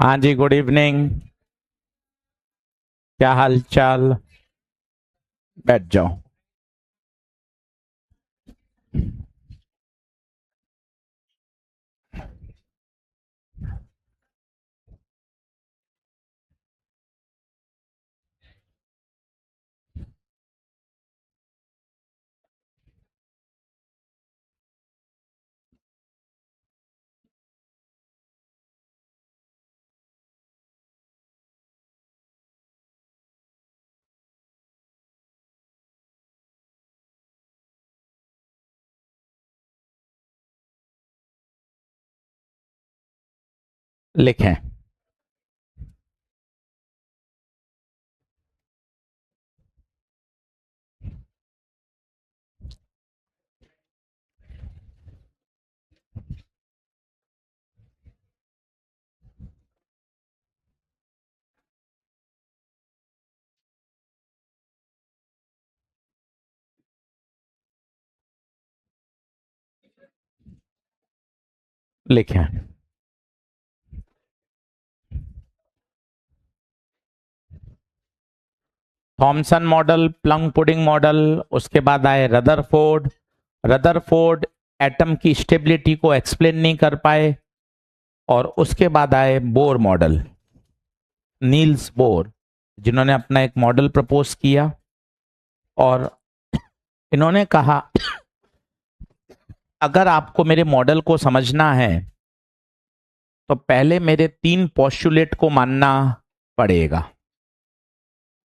हाँ जी, good evening. क्या हाल चाल? बैठ जाओ। लिखें। लिखें। Thompson model, plunge pudding model, उसके बाद आए रदरफोर्ड। रदरफोर्ड एटम की स्टेबिलिटी को एक्सप्लेन नहीं कर पाए। और उसके बाद आए बोर मॉडल, नील्स बोर, जिन्होंने अपना एक मॉडल प्रपोज किया। और इन्होंने कहा अगर आपको मेरे मॉडल को समझना है तो पहले मेरे 3 पोस्टुलेट को मानना पड़ेगा।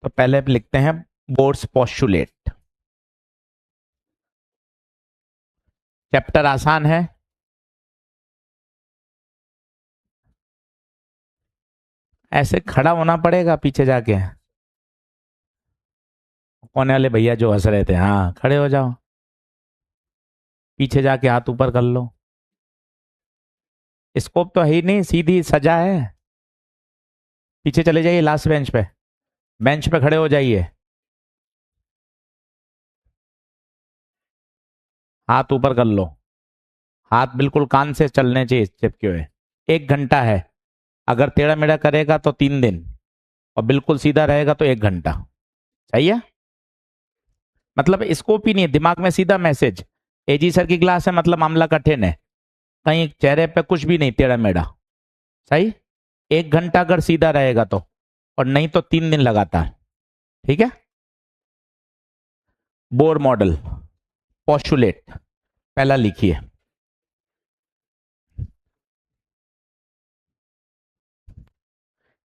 तो पहले लिखते हैं बोर्स पोस्टुलेट। चैप्टर आसान है। ऐसे खड़ा होना पड़ेगा पीछे जाके। कोने वाले भैया जो हंस रहे थे, हाँ खड़े हो जाओ। पीछे जाके हाथ ऊपर कर लो। स्कोप तो है ही नहीं, सीधी सजा है। पीछे चले जाइए, लास्ट बेंच पे। बेंच पे खड़े हो जाइए। हाथ ऊपर कर लो। हाथ बिल्कुल कान से चलने चाहिए चिपके हुए। 1 घंटा है। अगर टेढ़ा मेढ़ा करेगा तो 3 दिन, और बिल्कुल सीधा रहेगा तो 1 घंटा। सही है। मतलब स्कोप ही नहीं है, दिमाग में सीधा मैसेज। एजी सर की क्लास है मतलब मामला कठिन है। कहीं चेहरे पे कुछ भी नहीं टेढ़ा मेढ़ा। सही। 1 घंटा अगर सीधा रहेगा तो, और नहीं तो 3 दिन लगातार। ठीक है। बोर मॉडल पोस्टुलेट पहला लिखिए।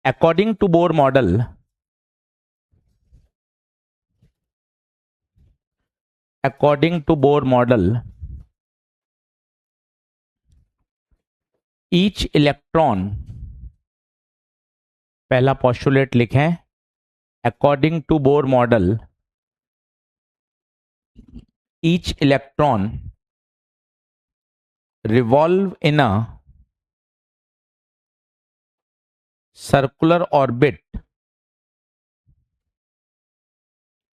According to Bohr model, according to Bohr model, each electron, पहला पोस्टुलेट लिखें। According to Bohr model, each electron revolve in a circular orbit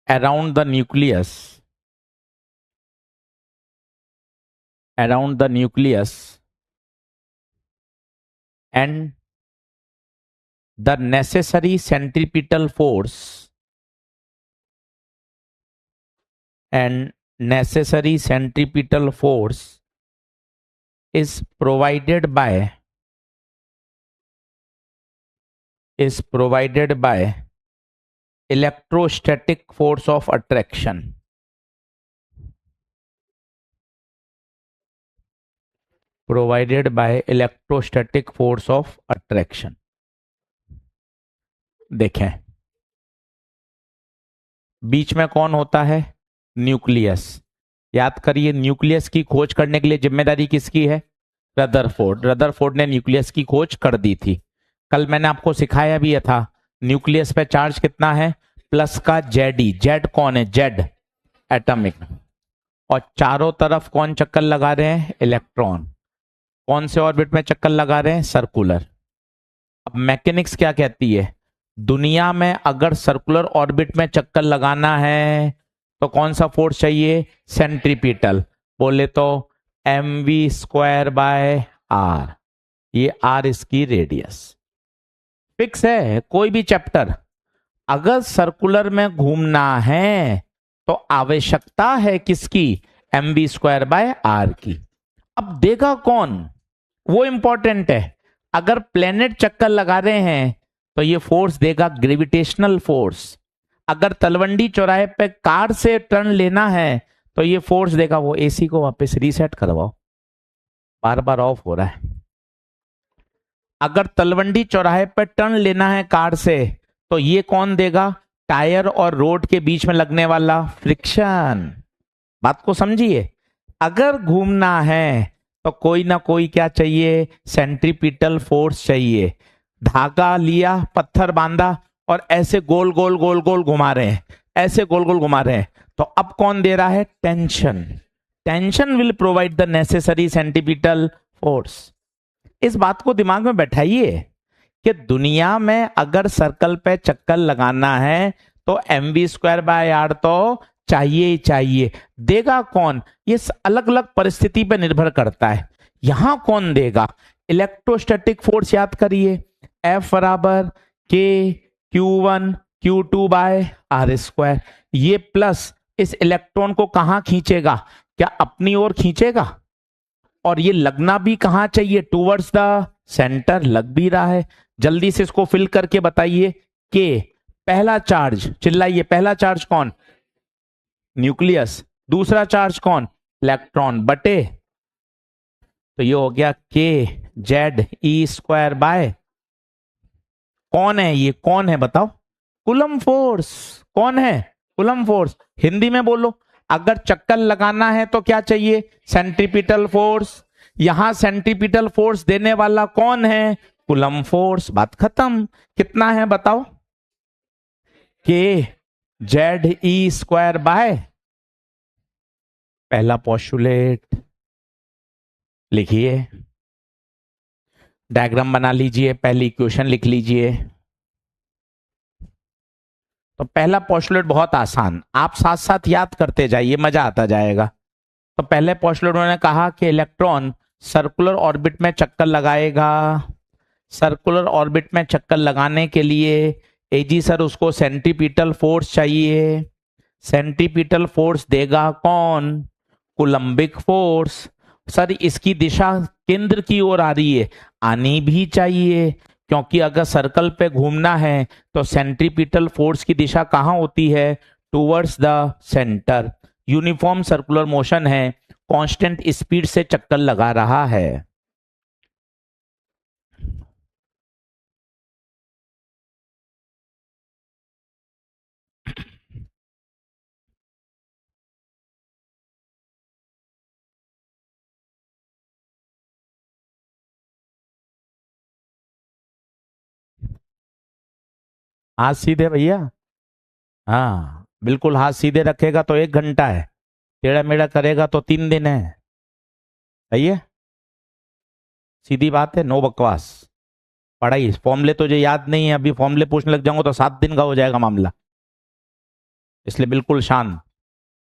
around the nucleus, around the nucleus, and the necessary centripetal force, and necessary centripetal force is provided by, is provided by electrostatic force of attraction, provided by electrostatic force of attraction। देखें, बीच में कौन होता है? Nucleus. याद करिए, nucleus की खोज करने के लिए जिम्मेदारी किसकी है? रदरफोर्ड। रदरफोर्ड ने न्यूक्लियस की खोज कर दी थी। कल मैंने आपको सिखाया भी था, न्यूक्लियस पे चार्ज कितना है? प्लस का जेड। जेड कौन है? Z atomic. और चारों तरफ कौन चक्कर लगा रहे हैं? इलेक्ट्रॉन। कौन से ऑर्बिट में चक्कर लगा रहे हैं? सर्कुलर। अब मैकेनिक्स क्या कहती है? दुनिया में अगर सर्कुलर ऑर्बिट में चक्कर लगाना है तो कौन सा फोर्स चाहिए? सेंट्रीपिटल। बोले तो mv² बाय आर। ये आर इसकी रेडियस। फिक्स है कोई भी चैप्टर, अगर सर्कुलर में घूमना है तो आवश्यकता है किसकी, mv² by r की। अब देगा कौन, वो इंपॉर्टेंट है। अगर प्लेनेट चक्कर लगा रहे हैं तो ये फोर्स देगा ग्रेविटेशनल फोर्स। अगर तलवंडी चौराहे पे कार से टर्न लेना है तो ये फोर्स देगा, वो एसी को वापस रीसेट करवाओ, बार बार ऑफ हो रहा है। अगर तलवंडी चौराहे पर टर्न लेना है कार से तो ये कौन देगा, टायर और रोड के बीच में लगने वाला फ्रिक्शन। बात को समझिए, अगर घूमना है तो कोई ना कोई क्या चाहिए, सेंट्रीपिटल फोर्स चाहिए। धागा लिया, पत्थर बांधा और ऐसे गोल गोल गोल गोल घुमा रहे हैं, ऐसे गोल गोल घुमा रहे हैं, तो अब कौन दे रहा है, tension. Tension will provide the necessary centripetal force. इस बात को दिमाग में बैठाइए कि दुनिया में अगर सर्कल पे चक्कर लगाना है तो mv²/r तो चाहिए ही चाहिए। देगा कौन, ये अलग अलग परिस्थिति पर निर्भर करता है। यहां कौन देगा, इलेक्ट्रोस्टैटिक फोर्स याद करिए, F बराबर Q1Q2/r²। ये प्लस इस इलेक्ट्रॉन को कहां खींचेगा, क्या अपनी ओर खींचेगा, और ये लगना भी कहां चाहिए, टूवर्ड्स द सेंटर। लग भी रहा है, जल्दी से इसको फिल करके बताइए कि पहला चार्ज, चिल्लाइए, पहला चार्ज कौन, न्यूक्लियस। दूसरा चार्ज कौन, इलेक्ट्रॉन, बटे, तो ये हो गया kZe²। कौन है ये, कौन है बताओ, कूलम फोर्स। कौन है, कूलम फोर्स। हिंदी में बोलो, अगर चक्कर लगाना है तो क्या चाहिए, सेंट्रीपिटल फोर्स। यहां सेंट्रीपिटल फोर्स देने वाला कौन है, कूलम फोर्स। बात खत्म। कितना है बताओ, kZe²। पहला पोस्टुलेट लिखिए, डायग्राम बना लीजिए, पहली इक्वेशन लिख लीजिए। तो पहला पोस्टुलेट बहुत आसान, आप साथ साथ याद करते जाइए, मजा आता जाएगा। तो पहले पोस्टुलेट उन्होंने कहा कि इलेक्ट्रॉन सर्कुलर ऑर्बिट में चक्कर लगाएगा। सर्कुलर ऑर्बिट में चक्कर लगाने के लिए एजी सर उसको सेंट्रीपिटल फोर्स चाहिए। सेंट्रीपिटल फोर्स देगा कौन, कूलम्बिक फोर्स। सर इसकी दिशा केंद्र की ओर आ रही है, आनी भी चाहिए, क्योंकि अगर सर्कल पे घूमना है तो सेंट्रीपिटल फोर्स की दिशा कहां होती है, towards the centre. Uniform circular motion है, कांस्टेंट स्पीड से चक्कर लगा रहा है। हाथ सीधे भैया, हाँ बिल्कुल, हाथ सीधे रखेगा तो 1 घंटा है, टेढ़ा मेढ़ा करेगा तो 3 दिन है। सही है, सीधी बात है, नो बकवास। पढ़ाई फॉर्मूले तुझे याद नहीं है, अभी फॉर्मूले पूछने लग जाऊंगा तो 7 दिन का हो जाएगा मामला, इसलिए बिल्कुल शांत।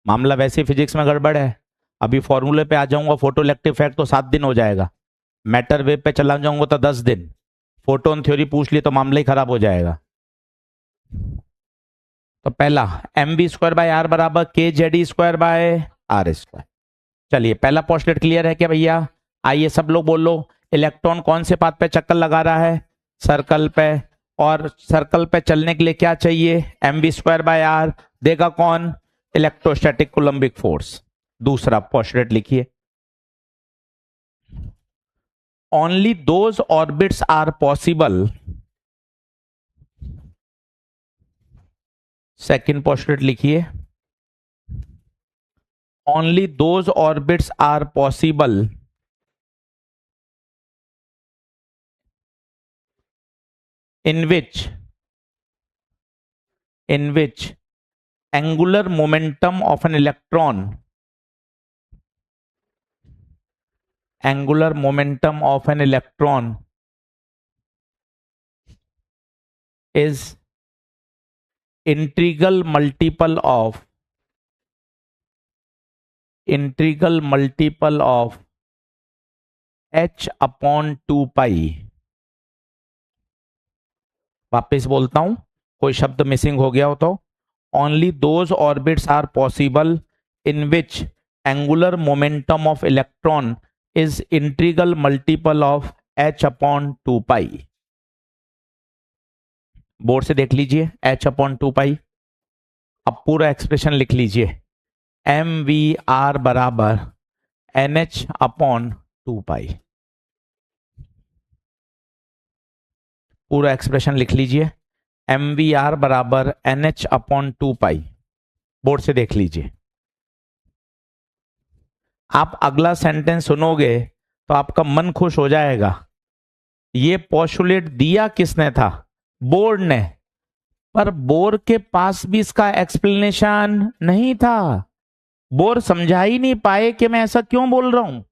मामला वैसे फिजिक्स में गड़बड़ है, अभी फॉर्मूले पे आ जाऊंगा, फोटो इलेक्ट्रिक इफेक्ट तो 7 दिन हो जाएगा, मैटर वेव पे चला जाऊंगा तो 10 दिन, फोटोन थ्योरी पूछ ली तो मामला ही खराब हो जाएगा। तो पहला mv²/r बराबर kZe²/r²। चलिए पहला पोस्टलेट क्लियर है क्या भैया, आइए सब लोग बोलो, इलेक्ट्रॉन कौन से पाथ पे चक्कर लगा रहा है, सर्कल पे, और सर्कल पे चलने के लिए क्या चाहिए, mv²/r। देगा कौन, इलेक्ट्रोस्टैटिक कूलम्बिक फोर्स। दूसरा पोस्टलेट लिखिए, only those orbits are possible. Second postulate लिखिए, only those orbits are possible in which angular momentum of an electron is integral multiple of h/2 pi। वापस बोलता हूं, कोई शब्द मिसिंग हो गया हो तो, only those orbits are possible in which angular momentum of electron is integral multiple of h/2 pi. Board से देख लीजिए, h/2 पाई। अब पूरा एक्सप्रेशन लिख लीजिए, mvr बराबर nh/2 पाई। पूरा एक्सप्रेशन लिख लीजिए, mvr बराबर nh/2 पाई। बोर्ड से देख लीजिए। आप अगला सेंटेंस सुनोगे तो आपका मन खुश हो जाएगा। ये पोस्टुलेट दिया किसने था? बोर्ड ने। पर बोर के पास भी इसका एक्सप्लेनेशन नहीं था। बोर समझा ही नहीं पाए कि मैं ऐसा क्यों बोल रहा हूं।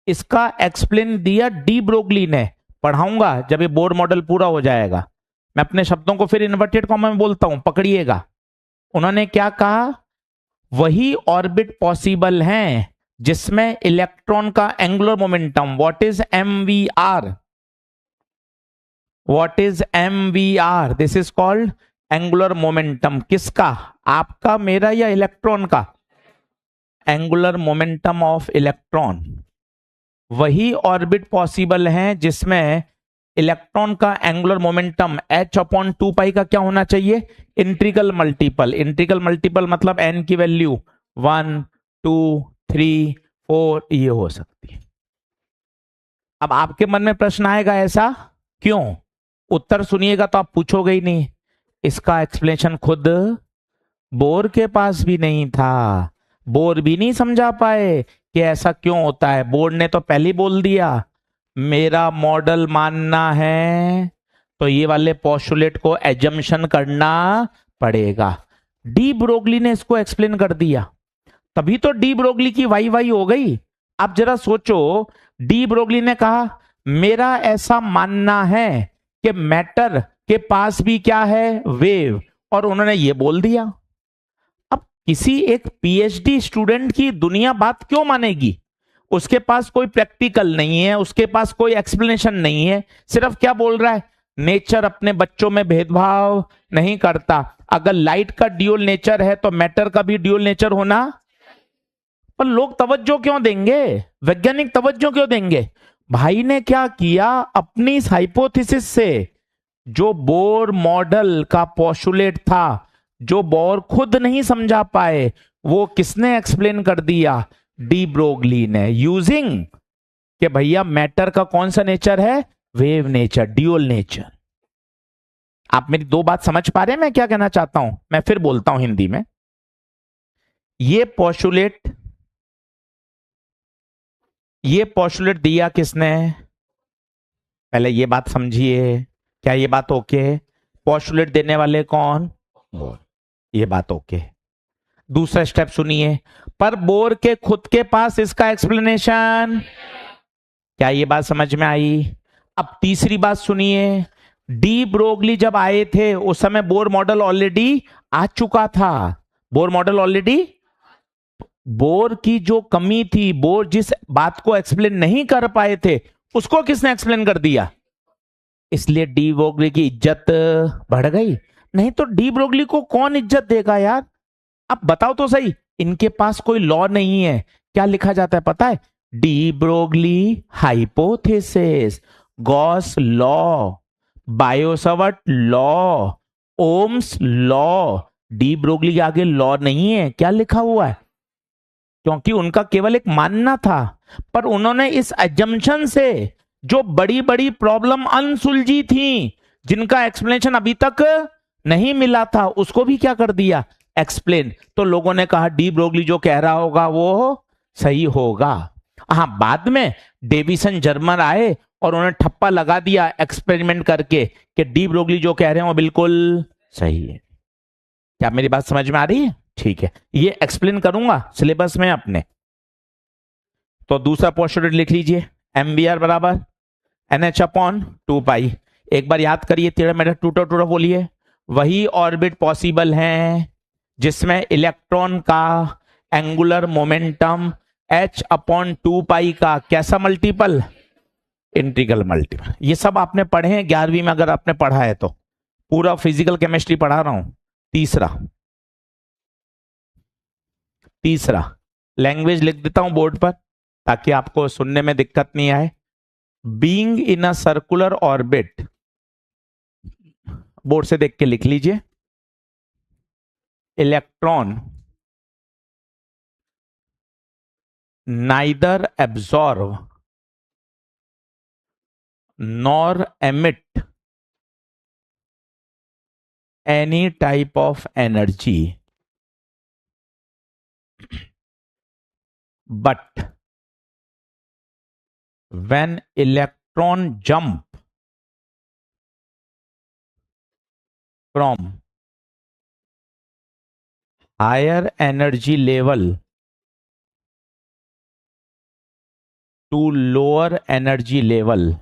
इसका एक्सप्लेन दिया डी ब्रोगली ने। पढ़ाऊंगा जब ये बोर मॉडल पूरा हो जाएगा। मैं अपने शब्दों को फिर इन्वर्टेड कॉमा में बोलता हूं, पकड़िएगा। उन्होंने क्या कहा? वही ऑर्बिट पॉसिबल हैं जिसमें इलेक्ट्रॉन का angular momentum, what is mvr, what is mvr, this is called angular momentum. किसका? आपका, मेरा या इलेक्ट्रॉन का? Angular momentum of electron. वही ऑर्बिट पॉसिबल हैं जिसमें इलेक्ट्रॉन का एंगुलर मोमेंटम h/2 पाई का क्या होना चाहिए? Integral multiple. इंटीग्रल मल्टीपल मतलब n की वैल्यू 1 2 3 4 ये हो सकती है। अब आपके मन में प्रश्न आएगा, ऐसा क्यों? उत्तर सुनिएगा तो आप पूछोगे ही नहीं। इसका एक्सप्लेनेशन खुद बोर के पास भी नहीं था। बोर भी नहीं समझा पाए कि ऐसा क्यों होता है। बोर्ड ने तो पहले ही बोल दिया, मेरा मॉडल मानना है तो ये वाले पोस्टुलेट को एजम्पशन करना पड़ेगा। डी ब्रोगली ने इसको एक्सप्लेन कर दिया, तभी तो डी ब्रोगली की वाई वाई हो गई। अब जरा सोचो, डी ब्रोगली ने कहा मेरा ऐसा मानना है कि मैटर के पास भी क्या है? वेव। और उन्होंने ये बोल दिया। अब किसी एक पीएचडी स्टूडेंट की दुनिया बात क्यों मानेगी? उसके पास कोई प्रैक्टिकल नहीं है, उसके पास कोई एक्सप्लेनेशन नहीं है, सिर्फ क्या बोल रहा है? नेचर अपने बच्चों में भेदभाव नहीं करता। अगर लाइट का ड्यूल नेचर है तो मैटर का भी ड्यूल नेचर होना। पर लोग तवज्जो क्यों देंगे? वैज्ञानिक तवज्जो क्यों देंगे? भाई ने क्या किया? अपनी इस हाइपोथेसिस से, जो बोर मॉडल का पोस्टुलेट था, जो बोर खुद नहीं समझा पाए, वो किसने एक्सप्लेन कर दिया? डी ब्रोगली ने, यूजिंग कि भैया मैटर का कौन सा नेचर है? Wave nature, dual nature. आप मेरी दो बात समझ पा रहे हैं मैं क्या कहना चाहता हूं? मैं फिर बोलता हूं हिंदी में। ये पोस्टुलेट दिया किसने? पहले ये बात समझिए। क्या ये बात ओके? पोस्टुलेट देने वाले कौन? बोर। ये बात ओके। दूसरा स्टेप सुनिए, पर बोर के खुद के पास इसका एक्सप्लेनेशन। क्या ये बात समझ में आई? अब तीसरी बात सुनिए, डी ब्रोगली जब आए थे उस समय बोर मॉडल ऑलरेडी आ चुका था। बोर मॉडल ऑलरेडी, बोर की जो कमी थी, बोर जिस बात को एक्सप्लेन नहीं कर पाए थे, उसको किसने एक्सप्लेन कर दिया? इसलिए डी ब्रोगली की इज्जत बढ़ गई। नहीं तो डी ब्रोगली को कौन इज्जत देगा यार? अब बताओ तो सही, इनके पास कोई लॉ नहीं है। क्या लिखा जाता है पता है? De Broglie hypothesis, Gauss law, Biot-Savart law, Ohm's law. De Broglie के आगे लॉ नहीं है। क्या लिखा हुआ है? क्योंकि उनका केवल एक मानना था, पर उन्होंने इस अजम्पशन से जो बड़ी बड़ी प्रॉब्लम अनसुलझी थी, जिनका एक्सप्लेनेशन अभी तक नहीं मिला था, उसको भी क्या कर दिया? एक्सप्लेन। तो लोगों ने कहा डी ब्रोगली जो कह रहा होगा वो सही होगा। हाँ, बाद में डेविसन जर्मन आए और उन्होंने ठप्पा लगा दिया एक्सपेरिमेंट करके कि डी ब्रोगली जो कह रहे हैं वो बिल्कुल सही है। क्या मेरी बात समझ में आ रही है? ठीक है, ये एक्सप्लेन करूंगा सिलेबस में अपने। तो दूसरा पोस्टुलेट लिख लीजिए, एमवीआर बराबर nh/2 पाई। एक बार याद करिए, टेढ़ा मेढ़ा टूटा टूटा बोलिए। वही ऑर्बिट पॉसिबल हैं जिसमें इलेक्ट्रॉन का एंगुलर मोमेंटम h/2 पाई का कैसा मल्टीपल? Integral multiple. ये सब आपने पढ़े हैं 11वीं में, अगर आपने पढ़ा है तो। पूरा फिजिकल केमिस्ट्री पढ़ा रहा हूं। तीसरा, तीसरा लैंग्वेज लिख देता हूं बोर्ड पर ताकि आपको सुनने में दिक्कत नहीं आए। Being in a circular orbit, board से देख के लिख लीजिए। Electron neither absorb nor emit any type of energy, but when electron jump from higher energy level to lower energy level,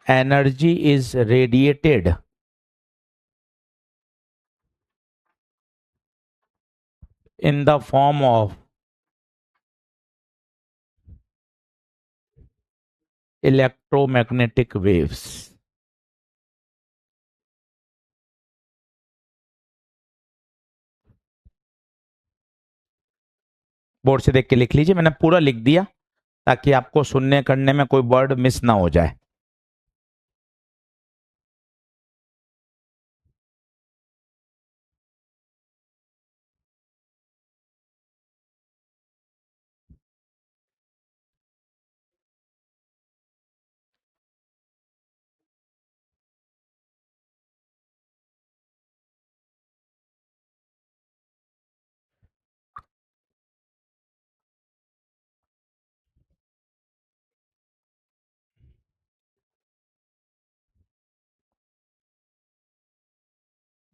energy is radiated in the form of electromagnetic waves. Board से देख के लिख लीजिए, मैंने पूरा लिख दिया ताकि आपको सुनने करने में कोई वर्ड मिस ना हो जाए।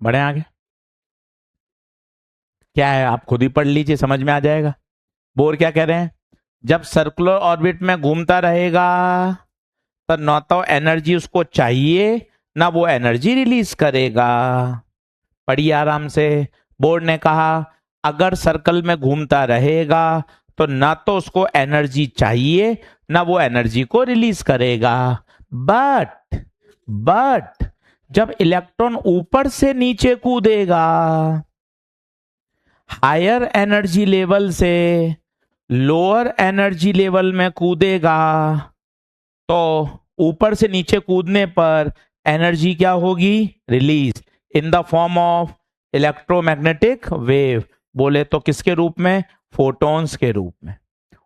बढ़े आगे, क्या है आप खुद ही पढ़ लीजिए, समझ में आ जाएगा। बोर्ड क्या कह रहे हैं, जब सर्कुलर ऑर्बिट में घूमता रहेगा तो न तो एनर्जी उसको चाहिए ना वो एनर्जी रिलीज करेगा। पढ़िए आराम से। बोर्ड ने कहा अगर सर्कल में घूमता रहेगा तो ना तो उसको एनर्जी चाहिए ना वो एनर्जी को रिलीज करेगा। बट जब इलेक्ट्रॉन ऊपर से नीचे कूदेगा हायर एनर्जी लेवल से लोअर एनर्जी लेवल में कूदेगा तो ऊपर से नीचे कूदने पर एनर्जी क्या होगी, release in the form of electromagnetic wave. बोले तो किसके रूप में, फोटॉन्स के रूप में।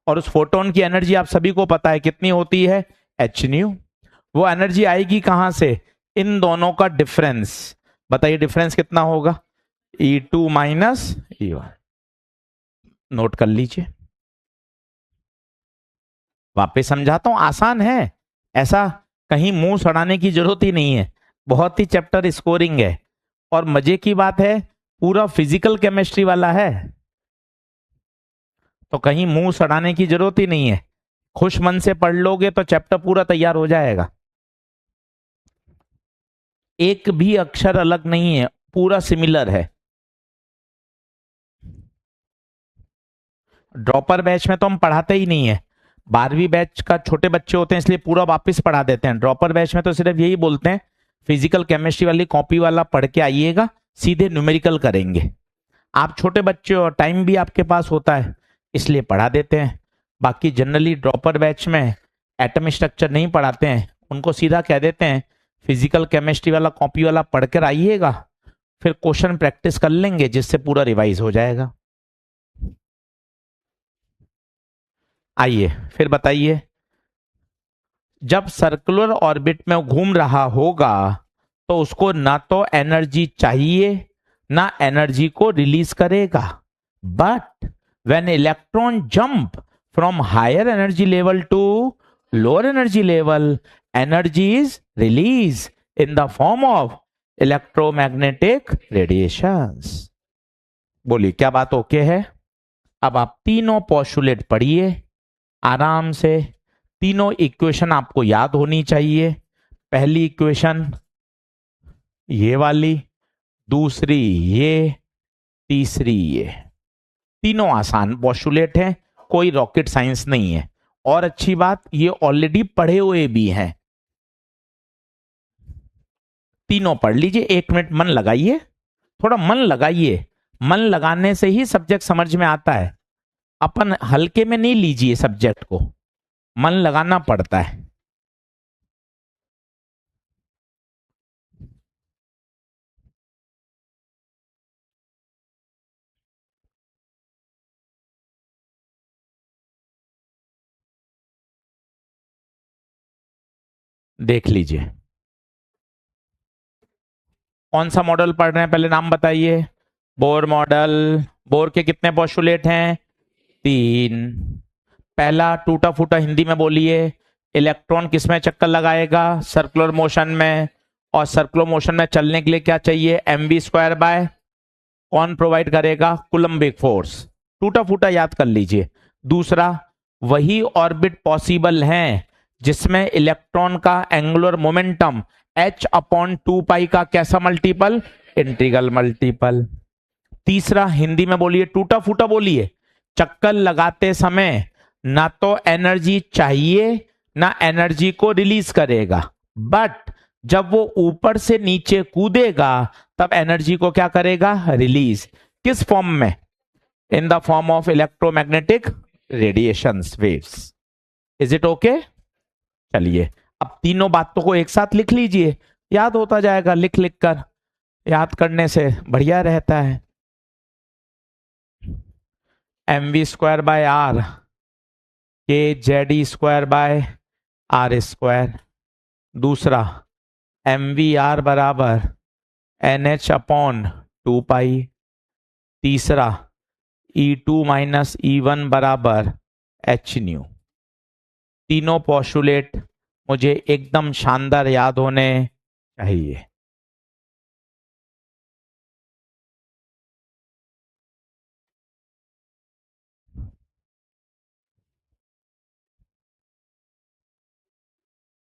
और उस फोटोन की एनर्जी आप सभी को पता है कितनी होती है, एच न्यू। वो एनर्जी आएगी कहां से, इन दोनों का डिफरेंस। बताइए डिफरेंस कितना होगा, E2 माइनस E1। नोट कर लीजिए, वापस समझाता हूं, आसान है, ऐसा कहीं मुंह सड़ाने की जरूरत ही नहीं है, बहुत ही चैप्टर स्कोरिंग है। और मजे की बात है पूरा फिजिकल केमिस्ट्री वाला है, तो कहीं मुंह सड़ाने की जरूरत ही नहीं है। खुश मन से पढ़ लोगे तो चैप्टर पूरा तैयार हो जाएगा। एक भी अक्षर अलग नहीं है, पूरा सिमिलर है। ड्रॉपर बैच में तो हम पढ़ाते ही नहीं है, 12वीं बैच का छोटे बच्चे होते हैं इसलिए पूरा वापस पढ़ा देते हैं। ड्रॉपर बैच में तो सिर्फ यही बोलते हैं फिजिकल केमिस्ट्री वाली कॉपी वाला पढ़ के आइएगा, सीधे न्यूमेरिकल करेंगे। आप छोटे बच्चे और टाइम भी आपके पास होता है इसलिए पढ़ा देते हैं। बाकी जनरली ड्रॉपर बैच में एटम स्ट्रक्चर नहीं पढ़ाते हैं, उनको सीधा कह देते हैं फिजिकल केमिस्ट्री वाला कॉपी वाला पढ़कर आइएगा, फिर क्वेश्चन प्रैक्टिस कर लेंगे जिससे पूरा रिवाइज हो जाएगा। आइए फिर बताइए, जब सर्कुलर ऑर्बिट में घूम रहा होगा तो उसको ना तो एनर्जी चाहिए ना एनर्जी को रिलीज करेगा। But when electron jump from higher energy level to lower energy level, energy is release in the form of electromagnetic radiations. बोलिए क्या बात ओके है। अब आप तीनों पोस्टुलेट पढ़िए आराम से। तीनों इक्वेशन आपको याद होनी चाहिए। पहली इक्वेशन ये वाली, दूसरी ये, तीसरी ये। तीनों आसान पोस्टुलेट हैं, कोई रॉकेट साइंस नहीं है। और अच्छी बात, ये ऑलरेडी पढ़े हुए भी हैं, तीनों पढ़ लीजिए। 1 मिनट मन लगाइए, थोड़ा मन लगाइए, मन लगाने से ही सब्जेक्ट समझ में आता है। अपन हल्के में नहीं लीजिए सब्जेक्ट को, मन लगाना पड़ता है। देख लीजिए कौन सा मॉडल पढ़ रहे हैं, पहले नाम बताइए। Bohr model. बोर के कितने पोस्टुलेट हैं? 3। पहला टूटा फूटा हिंदी में बोलिए। इलेक्ट्रॉन किसमें चक्कर लगाएगा? सर्कुलर मोशन में। और सर्कुलर मोशन में चलने के लिए क्या चाहिए? mv² बाय कौन प्रोवाइड करेगा? Coulombic force. टूटा फूटा याद कर लीजिए। दूसरा, वही ऑर्बिट पॉसिबल है जिसमें इलेक्ट्रॉन का एंगुलर मोमेंटम h/2 का कैसा मल्टीपल? Integral multiple. तीसरा, हिंदी में बोलिए, टूटा फूटा बोलिए। चक्कर लगाते समय ना तो एनर्जी चाहिए ना एनर्जी को रिलीज करेगा, बट जब वो ऊपर से नीचे कूदेगा तब एनर्जी को क्या करेगा? रिलीज। किस फॉर्म में? इन the form of electromagnetic radiations waves. Is it okay? चलिए अब तीनों बातों को एक साथ लिख लीजिए, याद होता जाएगा। लिख लिख कर याद करने से बढ़िया रहता है। mv² बाय आर के ZE² बाय R²। दूसरा, mvr बराबर NH/2π। तीसरा, E2 माइनस E1 बराबर hν। तीनों पोस्टुलेट मुझे एकदम शानदार याद होने चाहिए।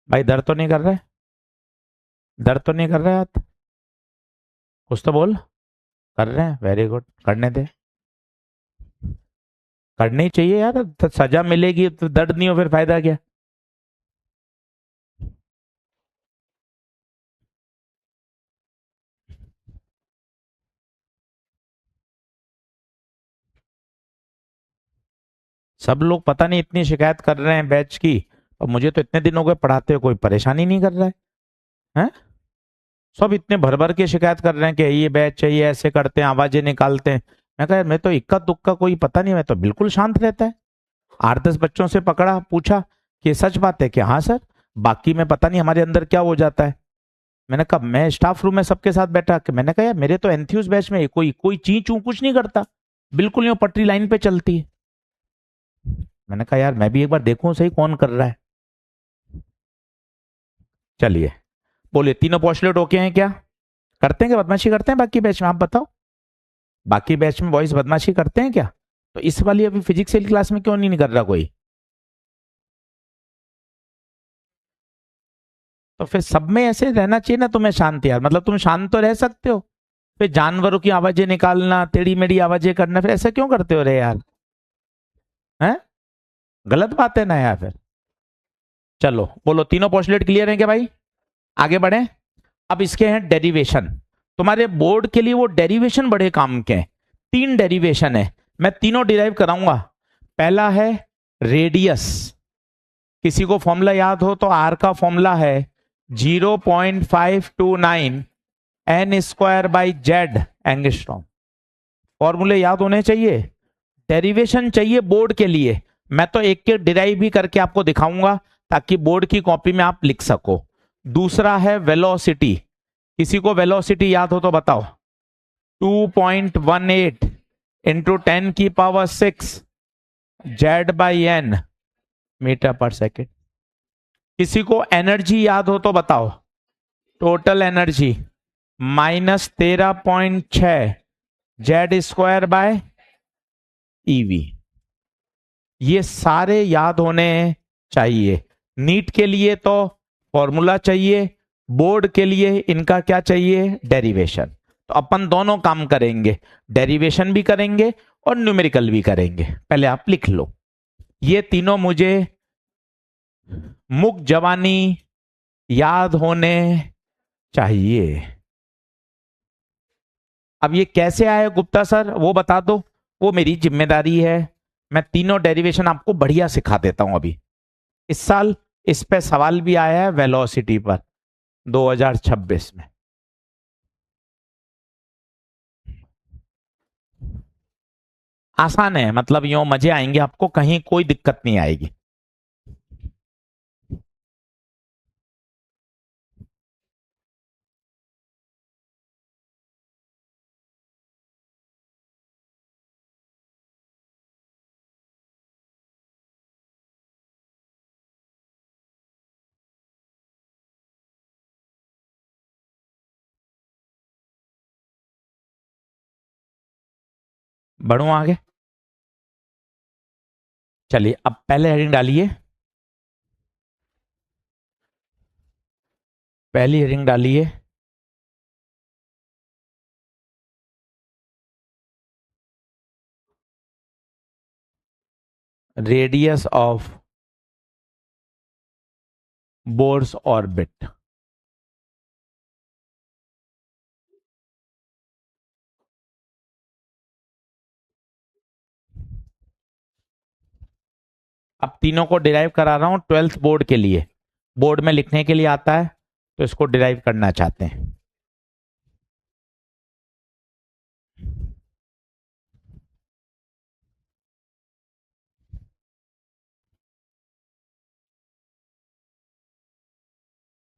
भाई दर्द तो नहीं कर रहा है? दर्द तो नहीं कर रहा है हाथ? कुछ तो बोल। कर रहे हैं, वेरी गुड, करने दे। करनी ही चाहिए यार, तो सजा मिलेगी तो दर्द नहीं हो फिर फायदा क्या? सब लोग पता नहीं इतनी शिकायत कर रहे हैं बैच की, और मुझे तो इतने दिन हो गए पढ़ाते हुए कोई परेशानी नहीं कर रहा है। हैं? सब इतने भर भर के शिकायत कर रहे हैं कि ये बैच चाहिए, ऐसे करते हैं, आवाजें निकालते हैं। मैं कहा मैं तो इक्का दुक्का कोई पता नहीं, मैं तो बिल्कुल शांत रहता है। 8-10 बच्चों से पकड़ा, पूछा कि सच बात है कि हाँ सर, बाकी में पता नहीं हमारे अंदर क्या हो जाता है। मैंने कहा, मैं स्टाफ रूम में सबके साथ बैठा कि मैंने कहा यार मेरे तो एंथ्यूज बैच में कोई कोई ची चू कुछ नहीं करता, बिल्कुल यूं पटरी लाइन पे चलती है। मैंने कहा यार मैं भी एक बार देखूं सही कौन कर रहा है। चलिए बोलिए, तीनों पोस्टुलेट ओके हैं क्या? करते हैं क्या? बदमाशी करते हैं बाकी बैच में? आप बताओ, बाकी बैच में बॉयज बदमाशी करते हैं क्या? तो इस वाली अभी फिजिक्स वाली क्लास में क्यों नहीं कर रहा कोई? तो फिर सब में ऐसे रहना चाहिए ना तुम्हें शांत यार, मतलब तुम शांत तो रह सकते हो, फिर जानवरों की आवाजें निकालना, टेढ़ी मेढ़ी आवाजें करना, फिर ऐसा क्यों करते हो रे यार? हैं? गलत बात है ना यार फिर। चलो बोलो, तीनों पोस्टुलेट क्लियर हैं क्या भाई? आगे बढ़े। अब इसके हैं डेरिवेशन। तुम्हारे बोर्ड के लिए वो डेरिवेशन बड़े काम के हैं। 3 डेरिवेशन है, मैं तीनों डिराइव कराऊंगा। पहला है रेडियस। किसी को फॉर्मूला याद हो तो आर का फॉर्मूला है 0.529 n² बाई जेड एंगस्ट्रॉम। फॉर्मूले याद होने चाहिए। डेरिवेशन चाहिए बोर्ड के लिए, मैं तो एक के डिराइव भी करके आपको दिखाऊंगा ताकि बोर्ड की कॉपी में आप लिख सको। दूसरा है वेलोसिटी। किसी को वेलोसिटी याद हो तो बताओ। 2.18 into 10⁻⁶ Z by N metre पर सेकेंड। किसी को एनर्जी याद हो तो बताओ। Total energy -13.6 Z² by eV. ये सारे याद होने चाहिए। नीट के लिए तो फॉर्मूला चाहिए, बोर्ड के लिए इनका क्या चाहिए? डेरिवेशन। तो अपन दोनों काम करेंगे, डेरिवेशन भी करेंगे और न्यूमेरिकल भी करेंगे। पहले आप लिख लो, ये तीनों मुझे मुख जवानी याद होने चाहिए। अब ये कैसे आया गुप्ता सर, वो बता दो, वो मेरी जिम्मेदारी है। मैं तीनों डेरिवेशन आपको बढ़िया सिखा देता हूं अभी। इस साल इस पे सवाल भी आया है वेलोसिटी पर, 2026 में। आसान है, मतलब यूं मजे आएंगे आपको, कहीं कोई दिक्कत नहीं आएगी। बढ़ू आगे, चलिए अब पहले हेडिंग डालिए। पहली हेडिंग डालिए, रेडियस ऑफ बोर्स ऑर्बिट। अब तीनों को डिराइव करा रहा हूं 12th बोर्ड के लिए, बोर्ड में लिखने के लिए आता है, तो इसको डिराइव करना चाहते हैं।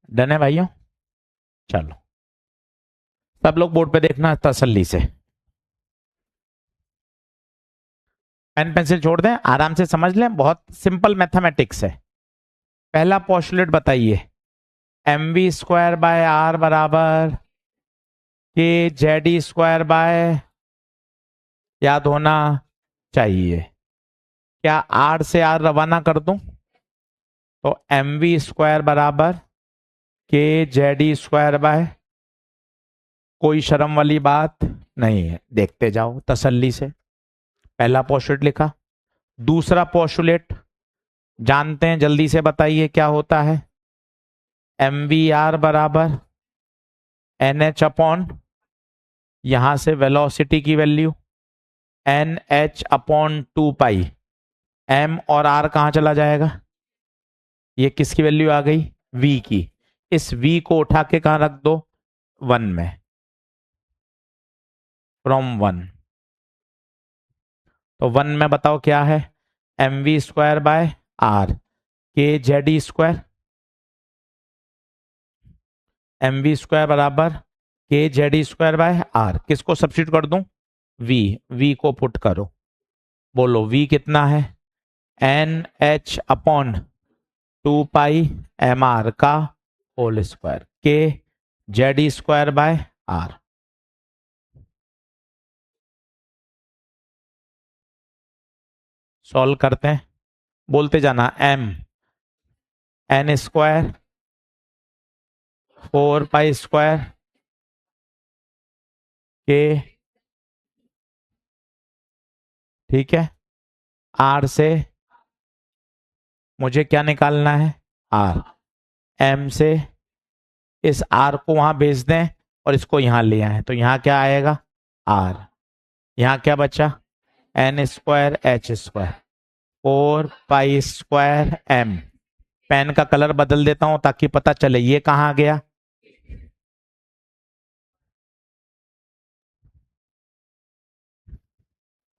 डन है भाइयों? चलो सब लोग बोर्ड पे देखना तसल्ली से, पेन पेंसिल छोड़ दें, आराम से समझ लें, बहुत सिंपल मैथमेटिक्स है। पहला पोस्टुलेट बताइए, M V square by R बराबर के जेड स्क्वायर बाय, याद होना चाहिए। क्या आर से आर रवाना कर दूं तो एम वी स्क्वायर बराबर के जेड स्क्वायर बाय, कोई शर्म वाली बात नहीं है, देखते जाओ तसल्ली से। पहला पोस्टुलेट लिखा। दूसरा पोस्टुलेट जानते हैं, जल्दी से बताइए क्या होता है। एम वी आर बराबर एन एच अपॉन, यहां से वेलोसिटी की value N H upon 2 pi, M और आर कहां चला जाएगा, ये किसकी वैल्यू आ गई, वी की। इस वी को उठा के कहां रख दो, 1 में, फ्रॉम 1। तो 1 में बताओ क्या है, M V square by R K Z square, M V square बराबर K Z square by R, किसको सब्सिट्यूट कर दूं, वी, वी को पुट करो। बोलो वी कितना है, N H upon 2 pi M R का whole square K Z square by R. Solve करते हैं, बोलते जाना, M N square 4 pi square K, ठीक है, आर से मुझे क्या निकालना है, आर, एम से इस आर को वहां भेज दें और इसको यहां ले आए, तो यहां क्या आएगा, आर, यहां क्या बचा, N square H square 4 pi square M. Pen का कलर बदल देता हूं ताकि पता चले ये कहां गया।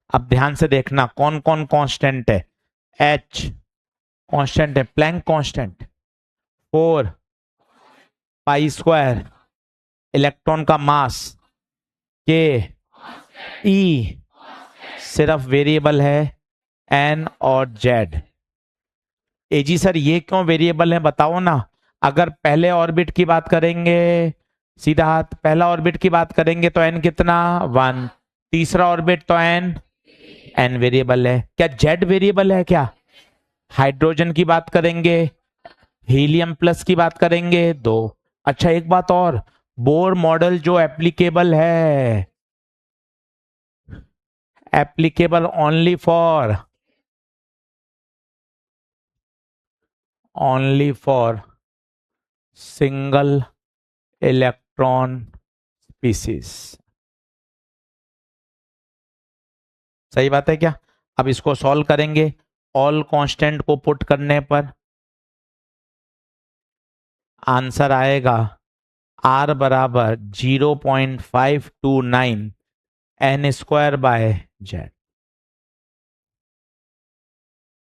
अब ध्यान से देखना कौन कौन कांस्टेंट है, एच कांस्टेंट है, Planck constant, 4 pi square, electron का मास के, ई सिर्फ वेरिएबल है एन और जेड। एजी सर ये क्यों वेरिएबल है बताओ ना। अगर पहले ऑर्बिट की बात करेंगे, सीधा हाथ, पहला ऑर्बिट की बात करेंगे तो एन कितना, 1, तीसरा ऑर्बिट तो एन, एन वेरिएबल है। क्या जेड वेरिएबल है क्या, हाइड्रोजन की बात करेंगे, हीलियम प्लस की बात करेंगे 2। अच्छा एक बात और, बोर मॉडल जो एप्लीकेबल है, applicable only for only for single electron species. सही बात है क्या? अब इसको सॉल्व करेंगे। ऑल कांस्टेंट को पुट करने पर आंसर आएगा आर बराबर 0.529 एन स्क्वायर बाय जेड।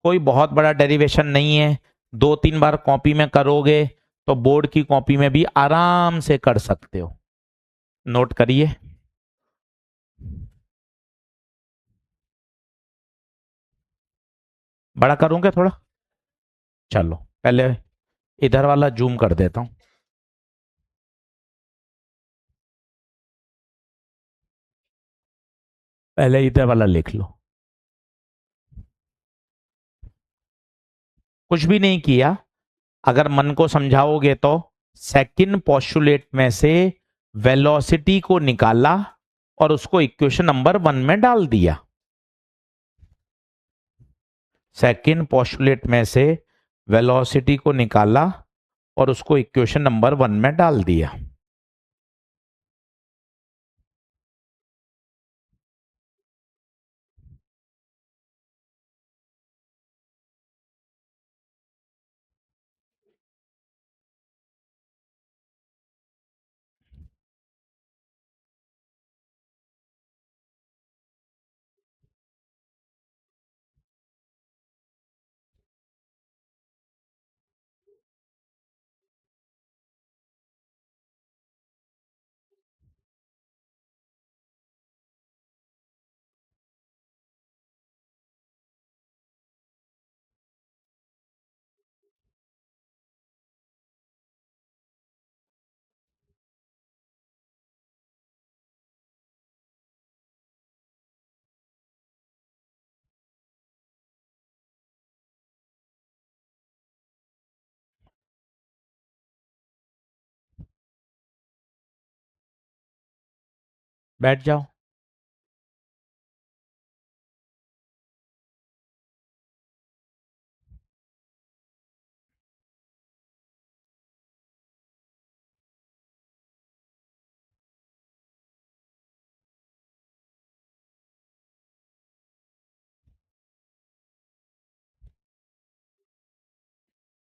कोई बहुत बड़ा डेरिवेशन नहीं है, 2-3 बार कॉपी में करोगे तो बोर्ड की कॉपी में भी आराम से कर सकते हो। नोट करिए। बड़ा करूंगा थोड़ा। चलो पहले इधर वाला जूम कर देता हूं। पहले इधर वाला लिख लो। कुछ भी नहीं किया, अगर मन को समझाओगे तो सेकंड पोस्टुलेट में से वेलोसिटी को निकाला और उसको इक्वेशन नंबर 1 में डाल दिया। सेकंड पोस्टुलेट में से वेलोसिटी को निकाला और उसको इक्वेशन नंबर 1 में डाल दिया। बैठ जाओ।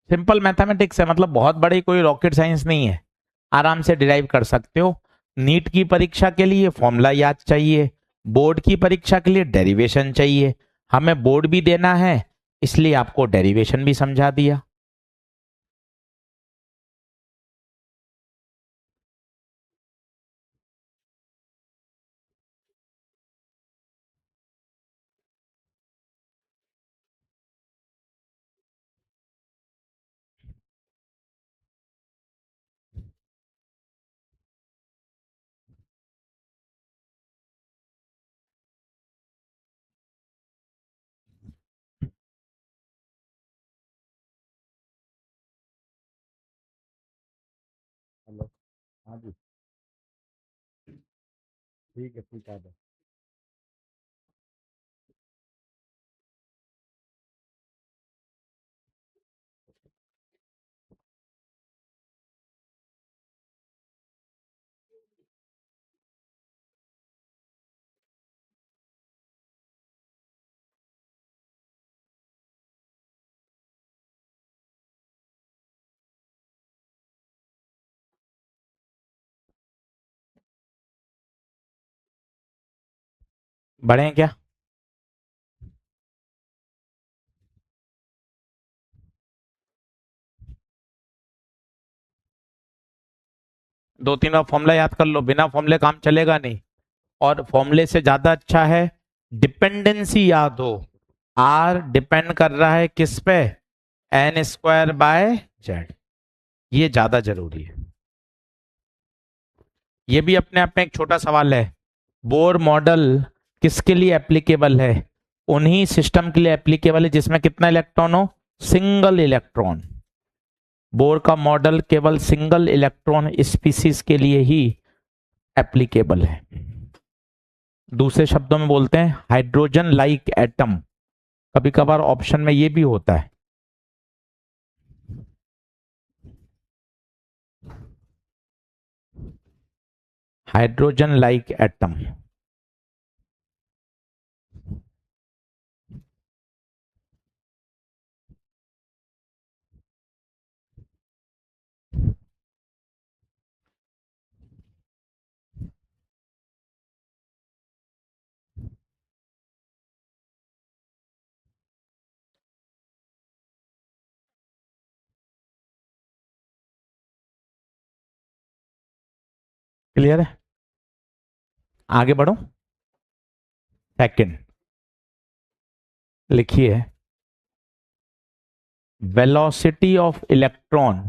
सिंपल मैथमेटिक्स है, मतलब बहुत बड़ी कोई रॉकेट साइंस नहीं है, आराम से डिराइव कर सकते हो। नीट की परीक्षा के लिए फॉर्मूला याद चाहिए, बोर्ड की परीक्षा के लिए डेरिवेशन चाहिए। हमें बोर्ड भी देना है, इसलिए आपको डेरिवेशन भी समझा दिया। हेलो। हाँ जी। ठीक है, ठीक है। बड़े हैं क्या? 2-3 बार फॉर्मूला याद कर लो, बिना फॉर्मूले काम चलेगा नहीं। और फॉर्मूले से ज्यादा अच्छा है डिपेंडेंसी याद हो। आर डिपेंड कर रहा है किस पे? N square by Z. ये ज्यादा जरूरी है। ये भी अपने आप में एक छोटा सवाल है। बोर मॉडल किसके लिए एप्लीकेबल है? उन्हीं सिस्टम के लिए एप्लीकेबल है जिसमें कितना इलेक्ट्रॉन हो? Single electron. बोर का मॉडल केवल सिंगल इलेक्ट्रॉन स्पीसीज के लिए ही एप्लीकेबल है। दूसरे शब्दों में बोलते हैं हाइड्रोजन लाइक एटम। कभी कभार ऑप्शन में ये भी होता है। Hydrogen like atom. क्लियर है? आगे बढ़ो। सेकंड लिखिए, velocity of electron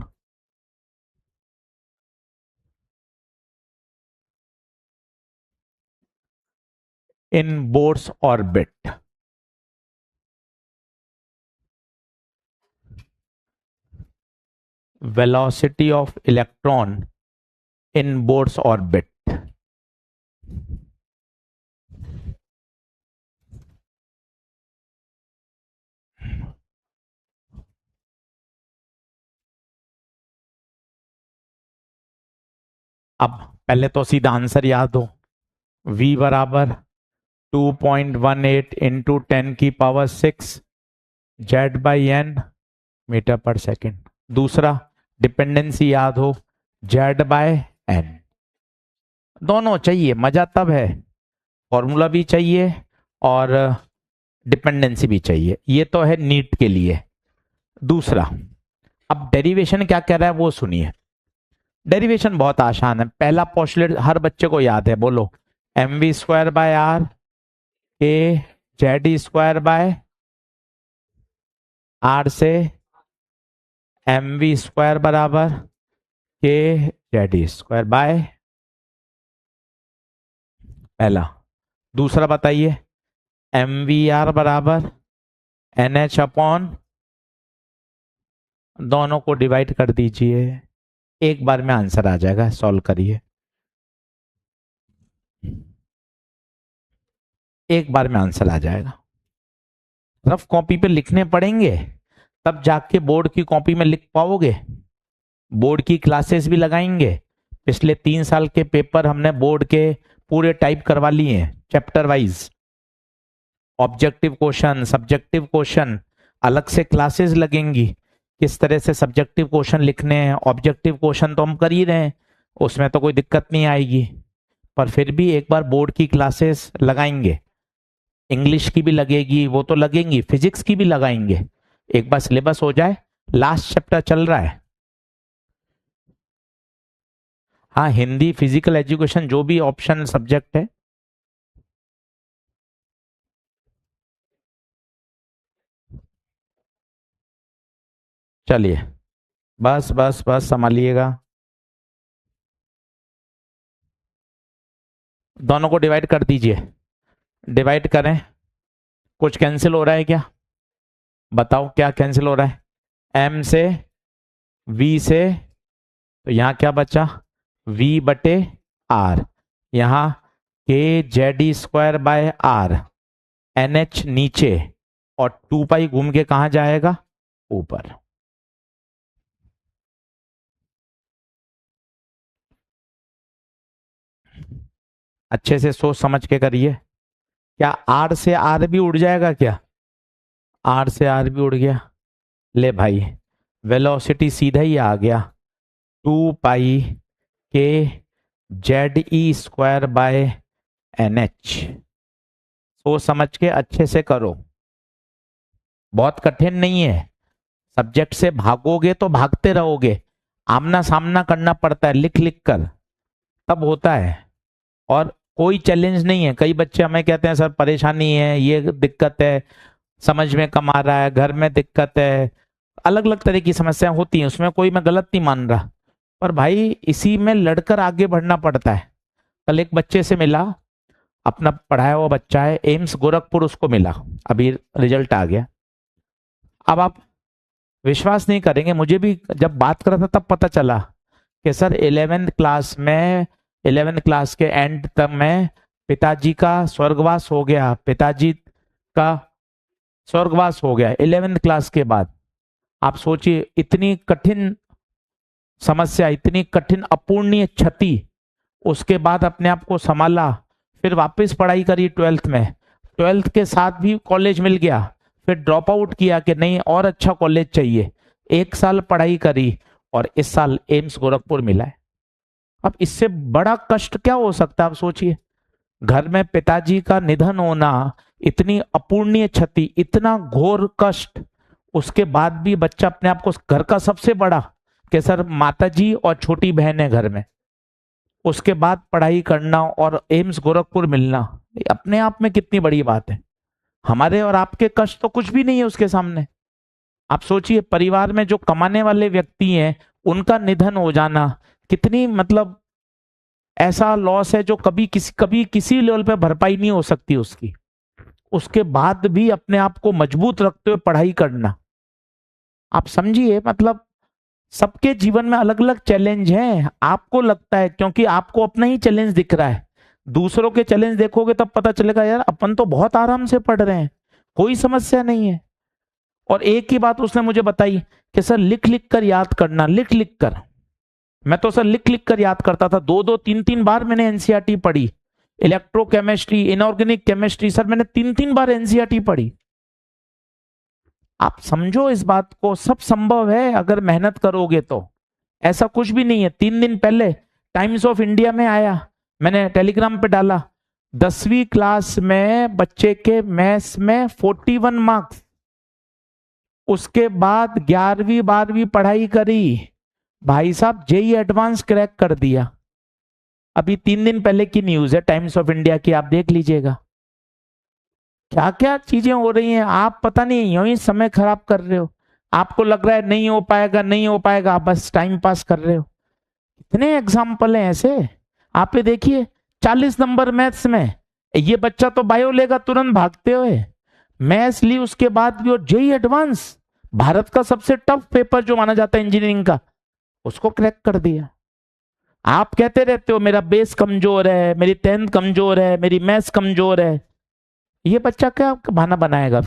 in Bohr's orbit. Velocity of electron in Bohr's orbit. अब पहले तो सीधा आंसर याद हो, v बराबर 2.18 into 10⁻⁶ Z by N metre पर सेकेंड। दूसरा डिपेंडेंसी याद हो, जेड बाय एन। दोनों चाहिए, मजा तब है, फॉर्मूला भी चाहिए और डिपेंडेंसी भी चाहिए। ये तो है नीट के लिए। दूसरा, अब डेरिवेशन क्या कह रहा है वो सुनिए। डेरिवेशन बहुत आसान है। पहला पोस्टुलेट हर बच्चे को याद है, बोलो mv² बाय आर के z² आर से mv² बराबर के z² बाय पहला। दूसरा बताइए, mvr बराबर nh अपॉन, दोनों को डिवाइड कर दीजिए, एक बार में आंसर आ जाएगा। सॉल्व करिए, एक बार में आंसर आ जाएगा। रफ कॉपी पे लिखने पड़ेंगे तब जाके बोर्ड की कॉपी में लिख पाओगे। बोर्ड की क्लासेस भी लगाएंगे। पिछले 3 साल के पेपर हमने बोर्ड के पूरे टाइप करवा लिए हैं, chapter wise. Objective question, subjective question, अलग से क्लासेस लगेंगी। किस तरह से सब्जेक्टिव क्वेश्चन लिखने हैं, ऑब्जेक्टिव क्वेश्चन तो हम कर ही रहे हैं, उसमें तो कोई दिक्कत नहीं आएगी। पर फिर भी एक बार बोर्ड की क्लासेस लगाएंगे। इंग्लिश की भी लगेगी, वो तो लगेंगी, फिजिक्स की भी लगाएंगे। एक बार सिलेबस हो जाए, लास्ट चैप्टर चल रहा है। हाँ, हिंदी, फिजिकल एजुकेशन, जो भी ऑप्शन सब्जेक्ट है। चलिए, बस बस बस संभालिएगा। दोनों को डिवाइड कर दीजिए, डिवाइड करें। कुछ कैंसिल हो रहा है क्या? बताओ क्या कैंसिल हो रहा है? m से v से, तो यहां क्या बचा? v बटे r। यहां kz² बाय r, nh नीचे और 2 पाई घूम के कहां जाएगा? ऊपर। अच्छे से सोच समझ के करिए। क्या r से r भी उड़ जाएगा क्या? r से r भी उड़ गया। ले भाई, वेलोसिटी सीधा ही आ गया, 2 पाई के ZE² बाय NH। सोच समझ के अच्छे से करो, बहुत कठिन नहीं है। सब्जेक्ट से भागोगे तो भागते रहोगे, आमना सामना करना पड़ता है लिख लिख कर, तब होता है। और कोई चैलेंज नहीं है। कई बच्चे हमें कहते हैं सर परेशानी है, ये दिक्कत है, समझ में कम आ रहा है, घर में दिक्कत है, अलग अलग तरह की समस्याएं होती हैं, उसमें कोई मैं गलत नहीं मान रहा। पर भाई इसी में लड़कर आगे बढ़ना पड़ता है। कल एक बच्चे से मिला, अपना पढ़ाया हुआ बच्चा है, एम्स गोरखपुर, उसको मिला, अभी रिजल्ट आ गया। अब आप विश्वास नहीं करेंगे, मुझे भी जब बात कर रहा था तब पता चला कि सर 11th क्लास में, 11th क्लास के एंड तक में पिताजी का स्वर्गवास हो गया, पिताजी का स्वर्गवास हो गया 11th क्लास के बाद। आप सोचिए, इतनी कठिन समस्या, इतनी कठिन अपूर्णीय क्षति उसके बाद अपने आप को संभाला, फिर वापस पढ़ाई करी 12th में, 12th के साथ भी कॉलेज मिल गया, फिर ड्रॉप आउट किया कि नहीं और अच्छा कॉलेज चाहिए, 1 साल पढ़ाई करी और इस साल एम्स गोरखपुर मिला है। अब इससे बड़ा कष्ट क्या हो सकता है आप सोचिए। घर में पिताजी का निधन होना, इतनी अपूर्णीय क्षति, इतना घोर कष्ट, उसके बाद भी बच्चा अपने आप को घर का सबसे बड़ा, कि सर माताजी और छोटी बहन है घर में, उसके बाद पढ़ाई करना और एम्स गोरखपुर मिलना, अपने आप में कितनी बड़ी बात है। हमारे और आपके कष्ट तो कुछ भी नहीं है उसके सामने। आप सोचिए परिवार में जो कमाने वाले व्यक्ति हैं उनका निधन हो जाना कितनी मतलब ऐसा लॉस है जो कभी किसी लेवल पे भरपाई नहीं हो सकती उसकी। उसके बाद भी अपने आप को मजबूत रखते हुए पढ़ाई करना, आप समझिए मतलब सबके जीवन में अलग अलग चैलेंज हैं। आपको लगता है क्योंकि आपको अपना ही चैलेंज दिख रहा है, दूसरों के चैलेंज देखोगे तब पता चलेगा यार अपन तो बहुत आराम से पढ़ रहे हैं, कोई समस्या नहीं है। और एक ही बात उसने मुझे बताई कि सर लिख लिख कर याद करना, लिख लिख कर। मैं तो सर लिख लिख कर याद करता था, 2-2 3-3 बार मैंने एनसीईआरटी पढ़ी, इलेक्ट्रोकेमिस्ट्री, इनऑर्गेनिक केमिस्ट्री, सर मैंने 3-3 बार एनसीईआरटी पढ़ी। आप समझो इस बात को, सब संभव है अगर मेहनत करोगे तो। ऐसा कुछ भी नहीं है। 3 दिन पहले टाइम्स ऑफ इंडिया में आया, मैंने टेलीग्राम पे डाला, 10वीं क्लास में बच्चे के मैथ्स में 41 मार्क्स, उसके बाद 11वीं 12वीं पढ़ाई करी, भाई साहब जेई एडवांस क्रैक कर दिया। अभी 3 दिन पहले की न्यूज है टाइम्स ऑफ इंडिया की, आप देख लीजिएगा। क्या क्या चीजें हो रही हैं, आप पता नहीं यूं ही समय खराब कर रहे हो। आपको लग रहा है नहीं हो पाएगा नहीं हो पाएगा, आप बस टाइम पास कर रहे हो। इतने एग्जाम्पल हैं ऐसे, आप ये देखिए 40 नंबर मैथ्स में, ये बच्चा तो बायो लेगा तुरंत भागते हुए, मैथ्स ली उसके बाद भी, और जेई एडवांस भारत का सबसे टफ पेपर जो माना जाता है इंजीनियरिंग का, उसको क्रैक कर दिया। आप कहते रहते हो मेरा बेस कमजोर है, मेरी 10th कमजोर है, मेरी मैथ्स कमजोर है, ये बच्चा क्या बहाना बनाएगा।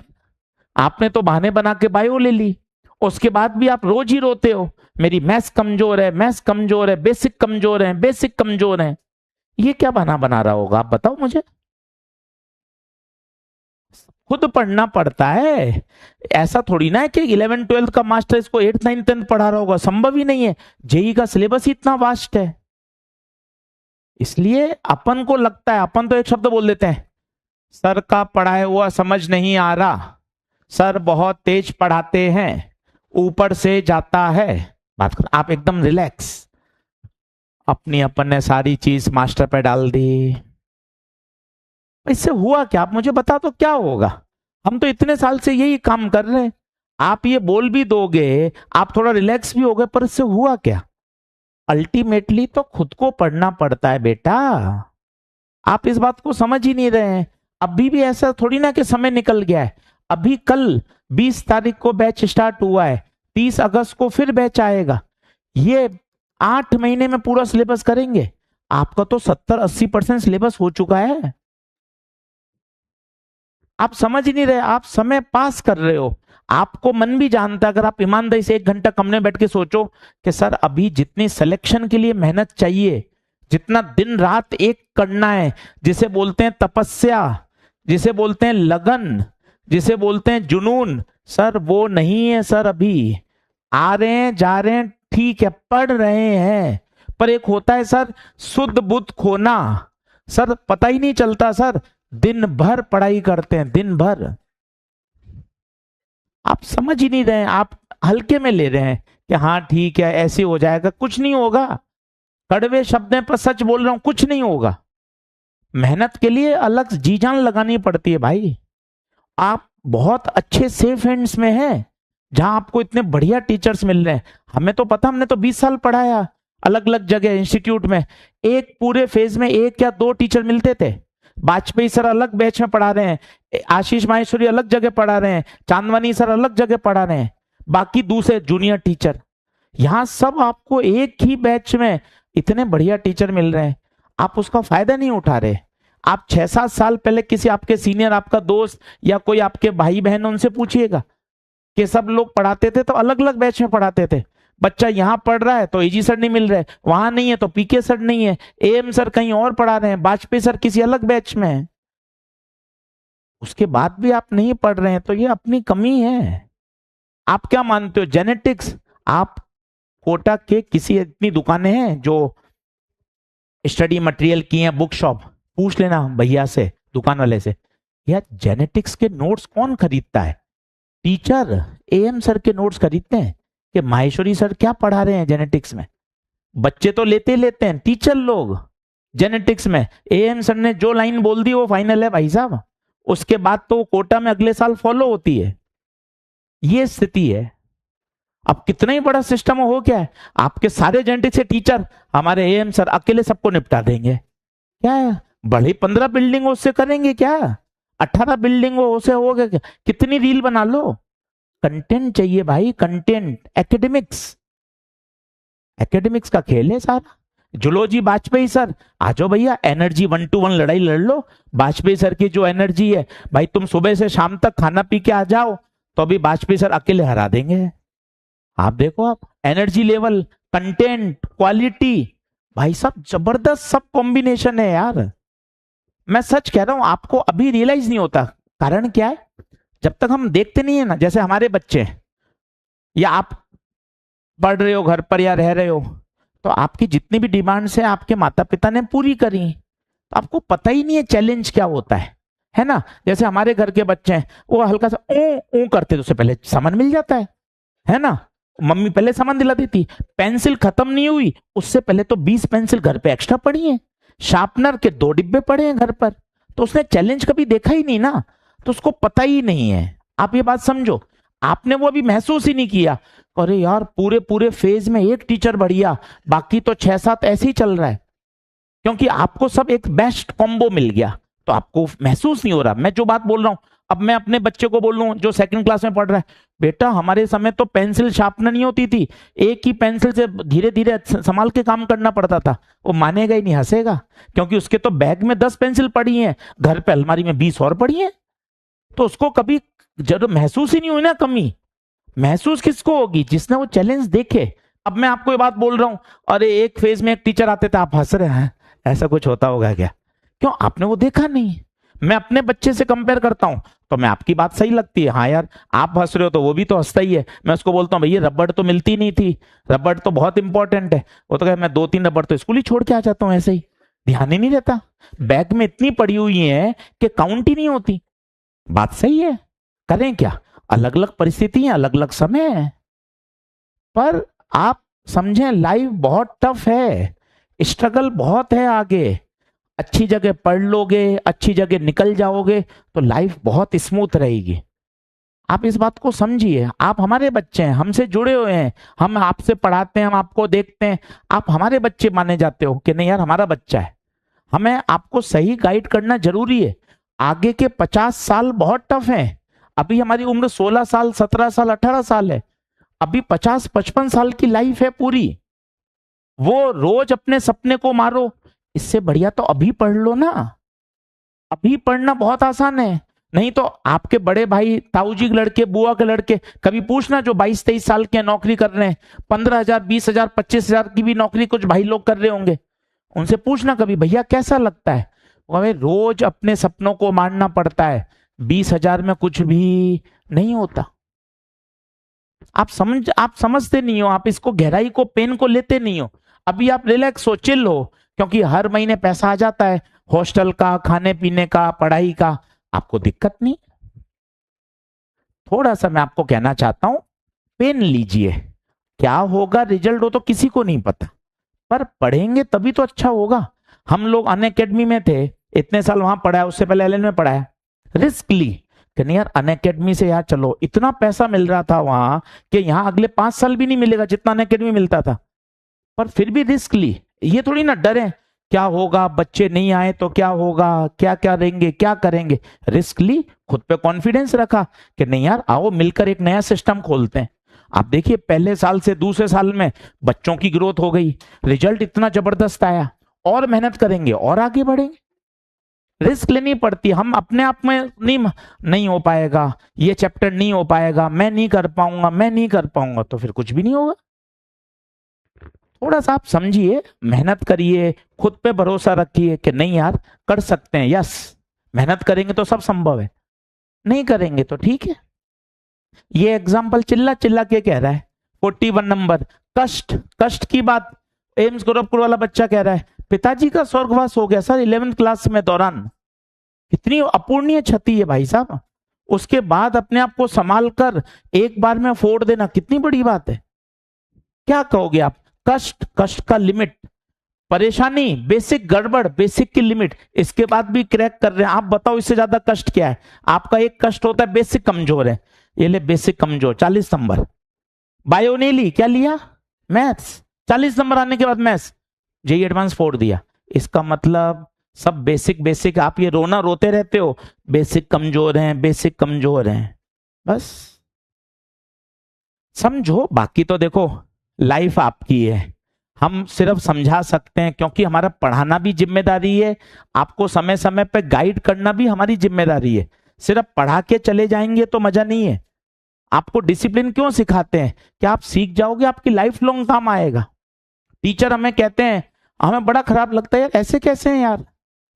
आपने तो बहाने बना के बायो ले ली, उसके बाद भी आप रोज ही रोते हो मेरी मैथ्स कमजोर है, मैथ्स कमजोर है, बेसिक कमजोर है, बेसिक कमजोर है। ये क्या बहाना बना रहा होगा आप बताओ मुझे। खुद पढ़ना पड़ता है, ऐसा थोड़ी ना है कि 11th-12th का मास्टर इसको 8th-9th-10th पढ़ा रहा होगा, संभव ही नहीं है। जेई का सिलेबस ही इतना वास्ट है। इसलिए अपन को लगता है, अपन तो एक शब्द बोल देते हैं, सर का पढ़ाया हुआ समझ नहीं आ रहा, सर बहुत तेज पढ़ाते हैं, ऊपर से जाता है। बात कर, आप एकदम रिलैक्स, अपनी अपन ने सारी चीज मास्टर पे डाल दी। इससे हुआ क्या आप मुझे बता दो, क्या होगा। हम तो इतने साल से यही काम कर रहे हैं, आप ये बोल भी दोगे, आप थोड़ा रिलैक्स भी हो गए, पर इससे हुआ क्या। अल्टीमेटली तो खुद को पढ़ना पड़ता है बेटा, आप इस बात को समझ ही नहीं रहे हैं। अभी भी ऐसा थोड़ी ना कि समय निकल गया है, अभी कल 20 तारीख को बैच स्टार्ट हुआ है, 30 अगस्त को फिर बैच आएगा। ये 8 महीने में पूरा सिलेबस करेंगे। आपका तो 70-80% सिलेबस हो चुका है, आप समझ ही नहीं रहे, आप समय पास कर रहे हो। आपको मन भी जानता है, अगर आप ईमानदारी से 1 घंटा कमरे बैठ के सोचो कि सर अभी जितनी सिलेक्शन के लिए मेहनत चाहिए, जितना दिन रात एक करना है, जिसे बोलते हैं तपस्या, जिसे बोलते हैं लगन, जिसे बोलते हैं जुनून, सर वो नहीं है। सर अभी आ रहे हैं जा रहे हैं ठीक है, पढ़ रहे हैं, पर एक होता है सर शुद्ध बुद्ध खोना, सर पता ही नहीं चलता सर, दिन भर पढ़ाई करते हैं दिन भर। आप समझ ही नहीं रहे हैं, आप हल्के में ले रहे हैं कि हाँ ठीक है ऐसे हो जाएगा, कुछ नहीं होगा। कड़वे शब्दों पर सच बोल रहा हूं, कुछ नहीं होगा। मेहनत के लिए अलग जी जान लगानी पड़ती है भाई। आप बहुत अच्छे सेफ हैंड्स में हैं, जहां आपको इतने बढ़िया टीचर्स मिल रहे हैं। हमें तो पता, हमने तो 20 साल पढ़ाया अलग अलग जगह इंस्टीट्यूट में, एक पूरे फेज में 1 या 2 टीचर मिलते थे। वाजपेयी सर अलग बैच में पढ़ा रहे हैं, आशीष माहेश्वरी अलग जगह पढ़ा रहे हैं, चांदवानी सर अलग जगह पढ़ा रहे हैं, बाकी दूसरे जूनियर टीचर। यहां सब आपको एक ही बैच में इतने बढ़िया टीचर मिल रहे हैं, आप उसका फायदा नहीं उठा रहे। आप 6-7 साल पहले किसी आपके सीनियर, आपका दोस्त या कोई आपके भाई बहन, उनसे पूछिएगा कि सब लोग पढ़ाते थे तो अलग अलग बैच में पढ़ाते थे। बच्चा यहाँ पढ़ रहा है तो एजी सर नहीं मिल रहे, वहां नहीं है तो पीके सर नहीं है, एएम सर कहीं और पढ़ा रहे हैं, वाजपेयी सर किसी अलग बैच में है, उसके बाद भी आप नहीं पढ़ रहे हैं तो ये अपनी कमी है। आप क्या मानते हो जेनेटिक्स? आप कोटा के किसी इतनी दुकानें हैं जो स्टडी मटेरियल की हैं, बुक शॉप, पूछ लेना भैया से, दुकान वाले से, यार जेनेटिक्स के नोट्स कौन खरीदता है? टीचर एएम सर के नोट्स खरीदते हैं कि माहेश्वरी सर क्या पढ़ा रहे हैं जेनेटिक्स में। बच्चे तो लेते हैं, टीचर लोग जेनेटिक्स में एएम सर ने जो लाइन बोल दी वो फाइनल है भाई साहब, उसके बाद तो कोटा में अगले साल फॉलो होती है। ये स्थिति है। अब कितना ही बड़ा सिस्टम हो क्या है, आपके सारे जेनेटिक्स के टीचर हमारे एएम सर अकेले सबको निपटा देंगे क्या? बड़े 15 बिल्डिंग उससे करेंगे क्या? 18 बिल्डिंग उससे हो गया क्या? कितनी रील बना लो। कंटेंट चाहिए भाई, कंटेंट। एकेडमिक्स का खेल है सारा। जूलॉजी वाजपेयी सर, आ जाओ भैया, एनर्जी 1 to 1 लड़ाई लड़ लो। वाजपेयी सर की जो एनर्जी है भाई, तुम सुबह से शाम तक खाना पी के आ जाओ तो भी वाजपेयी सर अकेले हरा देंगे। आप देखो, आप एनर्जी लेवल, कंटेंट, क्वालिटी, भाई साहब जबरदस्त सब कॉम्बिनेशन है यार। मैं सच कह रहा हूं, आपको अभी रियलाइज नहीं होता। कारण क्या है? जब तक हम देखते नहीं है ना, जैसे हमारे बच्चे या आप पढ़ रहे हो घर पर या रह रहे हो, तो आपकी जितनी भी डिमांड्स है आपके माता पिता ने पूरी करी, तो आपको पता ही नहीं है चैलेंज क्या होता है ना? जैसे हमारे घर के बच्चे हैं, वो हल्का सा ऊ ऊ करते तो उससे पहले सामान मिल जाता है ना? मम्मी पहले सामान दिला देती। पेंसिल खत्म नहीं हुई उससे पहले तो 20 पेंसिल घर पे एक्स्ट्रा पड़ी है, शार्पनर के 2 डिब्बे पड़े हैं घर पर। तो उसने चैलेंज कभी देखा ही नहीं ना, तो उसको पता ही नहीं है। आप ये बात समझो, आपने वो अभी महसूस ही नहीं किया। अरे यार पूरे फेज में एक टीचर बढ़िया, बाकी तो 6-7 ऐसे ही चल रहा है, क्योंकि आपको सब एक बेस्ट कॉम्बो मिल गया, तो आपको महसूस नहीं हो रहा। मैं जो बात बोल रहा हूं, अब मैं अपने बच्चे को बोल रहा हूं जो 2nd क्लास में पढ़ रहा है, बेटा हमारे समय तो पेंसिल शार्पनर नहीं होती थी, एक ही पेंसिल से धीरे धीरे संभाल के काम करना पड़ता था। वो मानेगा ही नहीं, हंसेगा, क्योंकि उसके तो बैग में 10 पेंसिल पड़ी हैं, घर पे अलमारी में 20 और पड़ी हैं। तो उसको कभी जब महसूस ही नहीं हुई ना कमी। महसूस किसको होगी? जिसने वो चैलेंज देखे। अब मैं आपको ये बात बोल रहा हूं, अरे एक फेज में एक टीचर आते थे, आप हंस रहे हैं, ऐसा कुछ होता होगा क्या? क्यों? आपने वो देखा नहीं। मैं अपने बच्चे से कंपेयर करता हूं तो मैं आपकी बात सही लगती है, हाँ यार आप हंस रहे हो तो वो भी तो हंसता ही है। मैं उसको बोलता हूँ भैया रबड़ तो मिलती नहीं थी, रबड़ तो बहुत इंपॉर्टेंट है। वो तो कहे मैं 2-3 रबड़ तो स्कूल ही छोड़ के आ जाता हूँ, ऐसे ही ध्यान ही नहीं रहता, बैग में इतनी पड़ी हुई है कि काउंट ही नहीं होती। बात सही है, करें क्या? अलग अलग परिस्थितियां, अलग अलग समय है। पर आप समझें, लाइफ बहुत टफ है, स्ट्रगल बहुत है आगे। अच्छी जगह पढ़ लोगे, अच्छी जगह निकल जाओगे तो लाइफ बहुत स्मूथ रहेगी। आप इस बात को समझिए। आप हमारे बच्चे हैं, हमसे जुड़े हुए हैं, हम आपसे पढ़ाते हैं, हम आपको देखते हैं, आप हमारे बच्चे माने जाते हो कि नहीं यार हमारा बच्चा है। हमें आपको सही गाइड करना जरूरी है। आगे के 50 साल बहुत टफ है। अभी हमारी उम्र 16 साल, 17 साल, 18 साल है। अभी 50-55 साल की लाइफ है पूरी। वो रोज अपने सपने को मारो, इससे बढ़िया तो अभी पढ़ लो ना। अभी पढ़ना बहुत आसान है। नहीं तो आपके बड़े भाई, ताऊ जी के लड़के, बुआ के लड़के, कभी पूछना जो 22-23 साल के नौकरी कर रहे हैं, 15,000, 20,000, 25,000 की भी नौकरी कुछ भाई लोग कर रहे होंगे, उनसे पूछना कभी भैया कैसा लगता है? हमें रोज अपने सपनों को मारना पड़ता है, 20,000 में कुछ भी नहीं होता। आप समझते नहीं हो, आप इसको गहराई को, पेन को लेते नहीं हो। अभी आप रिलैक्स हो, चिल हो, क्योंकि हर महीने पैसा आ जाता है हॉस्टल का, खाने पीने का, पढ़ाई का, आपको दिक्कत नहीं। थोड़ा सा मैं आपको कहना चाहता हूं, पेन लीजिए। क्या होगा रिजल्ट हो तो किसी को नहीं पता, पर पढ़ेंगे तभी तो अच्छा होगा। हम लोग अनअकैडमी में थे, इतने साल वहां पढ़ाया, उससे पहले एलएन में पढ़ाया, रिस्क ली कि नहीं यार अनअकैडमी से यार चलो, इतना पैसा मिल रहा था वहां कि यहाँ अगले 5 साल भी नहीं मिलेगा जितना अनअकैडमी मिलता था, पर फिर भी रिस्क ली। ये थोड़ी ना डरे क्या होगा, बच्चे नहीं आए तो क्या होगा, क्या क्या देंगे, क्या करेंगे। रिस्क ली, खुद पे कॉन्फिडेंस रखा कि नहीं यार आओ मिलकर एक नया सिस्टम खोलते हैं। आप देखिए पहले साल से दूसरे साल में बच्चों की ग्रोथ हो गई, रिजल्ट इतना जबरदस्त आया, और मेहनत करेंगे और आगे बढ़ेंगे। रिस्क लेनी पड़ती। हम अपने आप में नहीं हो पाएगा, ये चैप्टर नहीं हो पाएगा, मैं नहीं कर पाऊंगा, मैं नहीं कर पाऊंगा, तो फिर कुछ भी नहीं होगा। थोड़ा सा आप समझिए, मेहनत करिए, खुद पे भरोसा रखिए कि नहीं यार कर सकते हैं। यस, मेहनत करेंगे तो सब संभव है, नहीं करेंगे तो ठीक है। ये एग्जाम्पल चिल्ला चिल्ला के कह रहा है 41 नंबर, कष्ट, कष्ट की बात एम्स गोरखपुर वाला बच्चा कह रहा है पिताजी का स्वर्गवास हो गया सर 11th क्लास में दौरान। कितनी अपूर्णीय क्षति है भाई साहब, उसके बाद अपने आप को संभाल कर एक बार में फोड़ देना कितनी बड़ी बात है। क्या कहोगे आप? कष्ट, कष्ट का लिमिट, परेशानी, बेसिक गड़बड़, बेसिक की लिमिट, इसके बाद भी क्रैक कर रहे हैं। आप बताओ इससे ज्यादा कष्ट क्या है? आपका एक कष्ट होता है बेसिक कमजोर है, ये ले बेसिक कमजोर 40 नंबर। बायो नहीं ली, क्या लिया? मैथ्स। 40 नंबर आने के बाद मैथ्स, जेई एडवांस फोड़ दिया। इसका मतलब सब बेसिक बेसिक, आप ये रोना रोते रहते हो बेसिक कमजोर हैं, बेसिक कमजोर हैं, बस समझो। बाकी तो देखो लाइफ आपकी है, हम सिर्फ समझा सकते हैं क्योंकि हमारा पढ़ाना भी जिम्मेदारी है, आपको समय समय पे गाइड करना भी हमारी जिम्मेदारी है। सिर्फ पढ़ा के चले जाएंगे तो मजा नहीं है। आपको डिसिप्लिन क्यों सिखाते हैं? कि आप सीख जाओगे, आपकी लाइफ लॉन्ग काम आएगा। टीचर हमें कहते हैं, हमें बड़ा खराब लगता है यार, ऐसे कैसे हैं यार,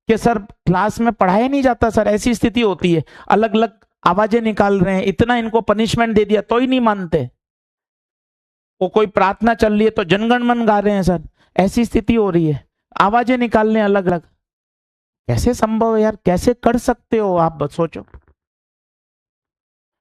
कि सर क्लास में पढ़ाया नहीं जाता सर, ऐसी स्थिति होती है, अलग अलग आवाजें निकाल रहे हैं, इतना इनको पनिशमेंट दे दिया तो ही नहीं मानते, वो कोई प्रार्थना चल रही है तो जनगण मन गा रहे हैं सर, ऐसी स्थिति हो रही है, आवाजें निकाल रहे हैं अलग अलग। कैसे संभव है यार, कैसे कर सकते हो आप, बस सोचो।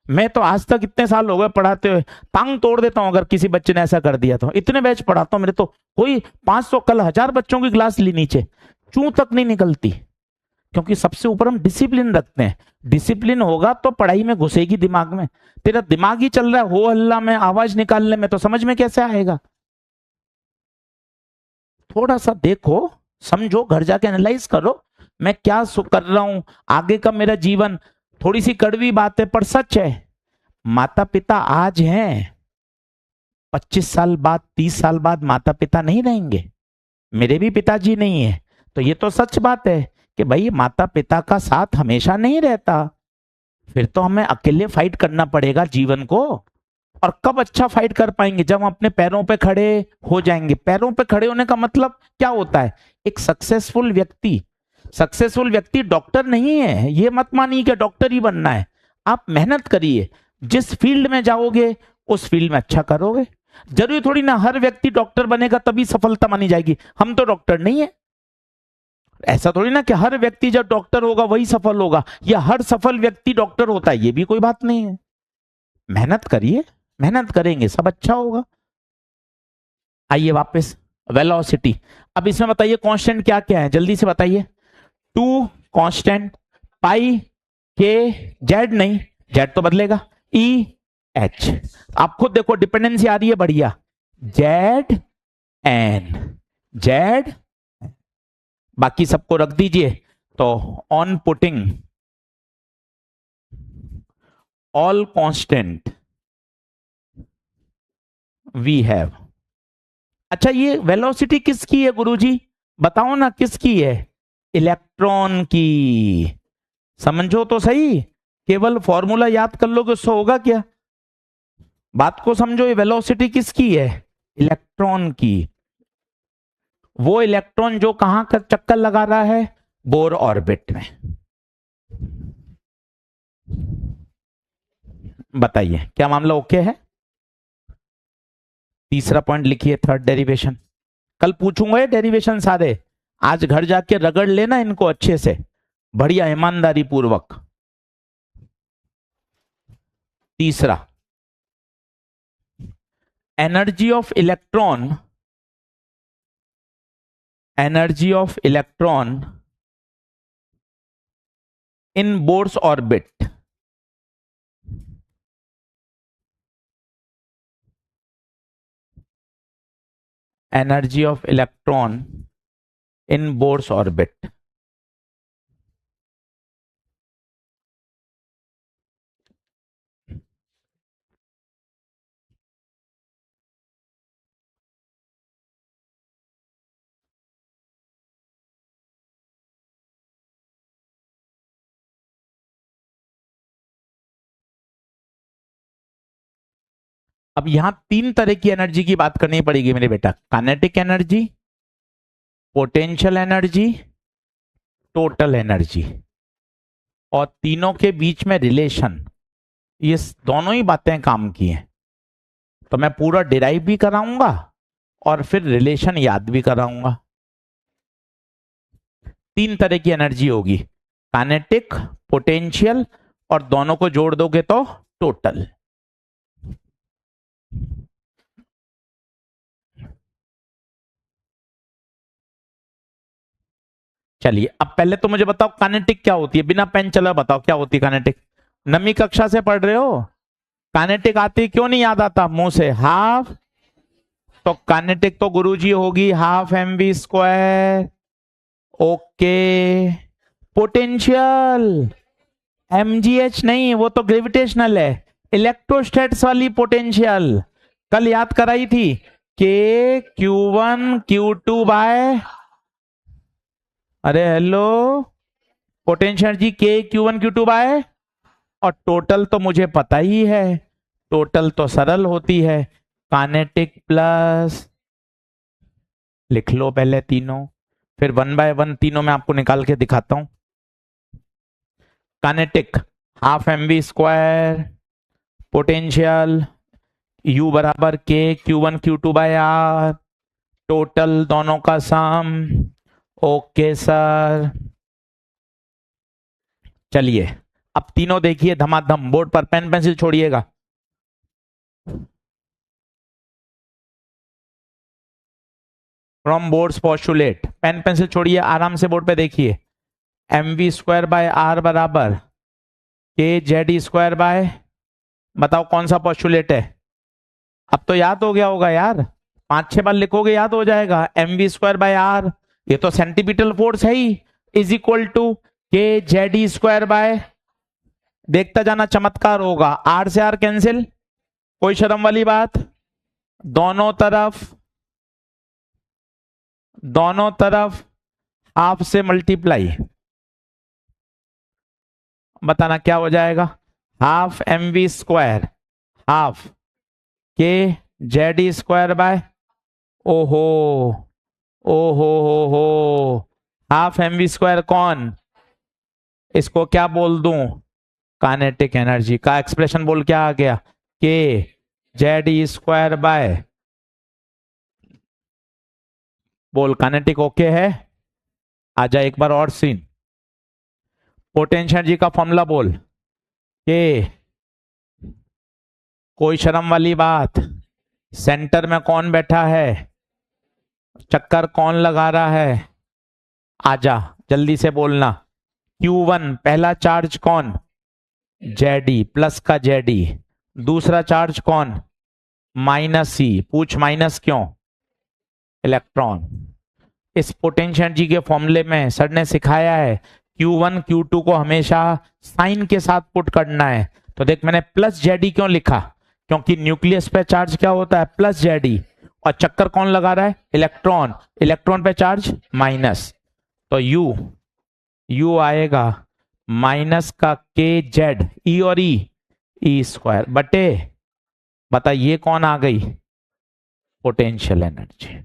मैं तो आज तक इतने साल हो गए पढ़ाते हुए टांग तोड़ देता हूं अगर किसी बच्चे ने ऐसा कर दिया तो। इतने बैच पढ़ाता हूं मेरे तो, कोई 500 कल 1000 बच्चों की क्लास ली, नीचे चू तक नहीं निकलती। क्योंकि सबसे ऊपर हम डिसिप्लिन रखते हैं, डिसिप्लिन होगा तो पढ़ाई में घुसेगी दिमाग में। तेरा दिमाग ही चल रहा है हो हल्ला में, आवाज निकालने में, तो समझ में कैसे आएगा? थोड़ा सा देखो, समझो, घर जाके एनालाइज करो मैं क्या कर रहा हूं, आगे का मेरा जीवन। थोड़ी सी कड़वी बात है पर सच है, माता पिता आज हैं, 25 साल बाद, 30 साल बाद माता पिता नहीं रहेंगे। मेरे भी पिताजी नहीं है, तो ये तो सच बात है कि भाई माता पिता का साथ हमेशा नहीं रहता। फिर तो हमें अकेले फाइट करना पड़ेगा जीवन को। और कब अच्छा फाइट कर पाएंगे? जब हम अपने पैरों पे खड़े हो जाएंगे। पैरों पे खड़े होने का मतलब क्या होता है? एक सक्सेसफुल व्यक्ति, सक्सेसफुल व्यक्ति डॉक्टर नहीं है, ये मत मानिए कि डॉक्टर ही बनना है। आप मेहनत करिए, जिस फील्ड में जाओगे उस फील्ड में अच्छा करोगे। जरूरी थोड़ी ना हर व्यक्ति डॉक्टर बनेगा तभी सफलता मानी जाएगी, हम तो डॉक्टर नहीं है। ऐसा थोड़ी ना कि हर व्यक्ति जब डॉक्टर होगा वही सफल होगा, या हर सफल व्यक्ति डॉक्टर होता है, ये भी कोई बात नहीं है। मेहनत करिए, मेहनत करेंगे सब अच्छा होगा। आइए वापस, वेलोसिटी। अब इसमें बताइए कांस्टेंट क्या क्या है, जल्दी से बताइए। टू कांस्टेंट, पाई, के, जेड नहीं, जेड तो बदलेगा, ई, एच। आप खुद देखो डिपेंडेंसी आ रही है बढ़िया, जेड एन, जेड। बाकी सबको रख दीजिए। तो on putting all constant we have. अच्छा, ये वेलोसिटी किसकी है गुरुजी? बताओ ना किसकी है? इलेक्ट्रॉन की। समझो तो सही, केवल फॉर्मूला याद कर लोगे उससे होगा क्या? बात को समझो, ये वेलोसिटी किसकी है? इलेक्ट्रॉन की। वो इलेक्ट्रॉन जो कहां का चक्कर लगा रहा है? बोर ऑर्बिट में। बताइए क्या मामला ओके है? तीसरा पॉइंट लिखिए, थर्ड डेरिवेशन। कल पूछूंगा ये डेरिवेशन सारे, आज घर जाके रगड़ लेना इनको अच्छे से, बढ़िया ईमानदारी पूर्वक। तीसरा, energy of electron, energy of electron in Bohr's orbit. Energy of electron in Bohr's orbit. अब यहां तीन तरह की एनर्जी की बात करनी पड़ेगी मेरे बेटा, kinetic energy, potential energy, total energy, और तीनों के बीच में रिलेशन। ये दोनों ही बातें काम की हैं, तो मैं पूरा डिराइव भी कराऊंगा और फिर रिलेशन याद भी कराऊंगा। तीन तरह की एनर्जी होगी, काइनेटिक, पोटेंशियल, और दोनों को जोड़ दोगे तो टोटल। चलिए अब पहले तो मुझे बताओ काइनेटिक क्या होती है, बिना पेन चला बताओ क्या होती है काइनेटिक। नवीं कक्षा से पढ़ रहे हो, काइनेटिक आती क्यों नहीं याद आता मुंह से, हाफ, तो काइनेटिक तो गुरुजी होगी half M V square. Okay, potential MGH नहीं, वो तो ग्रेविटेशनल है, इलेक्ट्रोस्टैट्स वाली पोटेंशियल कल याद कराई थी, के Q1 Q2 बाय, अरे हेलो, पोटेंशियल जी के Q1 Q2 बाय, और टोटल तो मुझे पता ही है, टोटल तो सरल होती है, काइनेटिक प्लस, लिख लो पहले तीनों, फिर वन बाय वन तीनों में आपको निकाल के दिखाता हूं। Kinetic half M V square, potential U बराबर के Q1 Q2 bye R, total दोनों का सम। ओके सर, चलिए अब तीनों देखिए धमाधम, बोर्ड पर पेन पेंसिल छोड़िएगा। From Bohr's postulate, pen pencil छोड़िए, आराम से बोर्ड पे देखिए। M V square by R बराबर के जेड स्क्वायर बाय, बताओ कौन सा पोस्टुलेट है। अब तो याद हो गया होगा यार, पांच छह बार लिखोगे याद हो जाएगा। M V square by R, ये तो सेंटीपिटल फोर्स है ही, is equal to K Z square by, देखता जाना चमत्कार होगा, आर से आर कैंसिल, कोई शर्म वाली बात, दोनों तरफ, दोनों तरफ हाफ से मल्टीप्लाई, बताना क्या हो जाएगा, half M V square, half K Z square by, ओहो, ओहो हो, हाफ एम वी स्क्वायर कौन, इसको क्या बोल दूं, काइनेटिक एनर्जी का एक्सप्रेशन बोल क्या आ गया, के जेड स्क्वायर बाय, बोल काइनेटिक ओके है, आ जाए एक बार और सीन, पोटेंशियल जी का फॉर्मूला बोल, के, कोई शर्म वाली बात, सेंटर में कौन बैठा है, चक्कर कौन लगा रहा है, आजा जल्दी से बोलना, Q1 पहला चार्ज कौन, जेडी प्लस का जेडी, दूसरा चार्ज कौन, माइनस सी, पूछ माइनस क्यों, इलेक्ट्रॉन। इस पोटेंशियल जी के फॉर्मूले में सर ने सिखाया है Q1 Q2 को हमेशा साइन के साथ पुट करना है, तो देख मैंने प्लस जेडी क्यों लिखा, क्योंकि न्यूक्लियस पे चार्ज क्या होता है, प्लस जेडी, और चक्कर कौन लगा रहा है, इलेक्ट्रॉन, इलेक्ट्रॉन पे चार्ज माइनस, तो यू आएगा माइनस का के जेड, ई और ई स्क्वायर बटे, बता ये कौन आ गई, पोटेंशियल एनर्जी।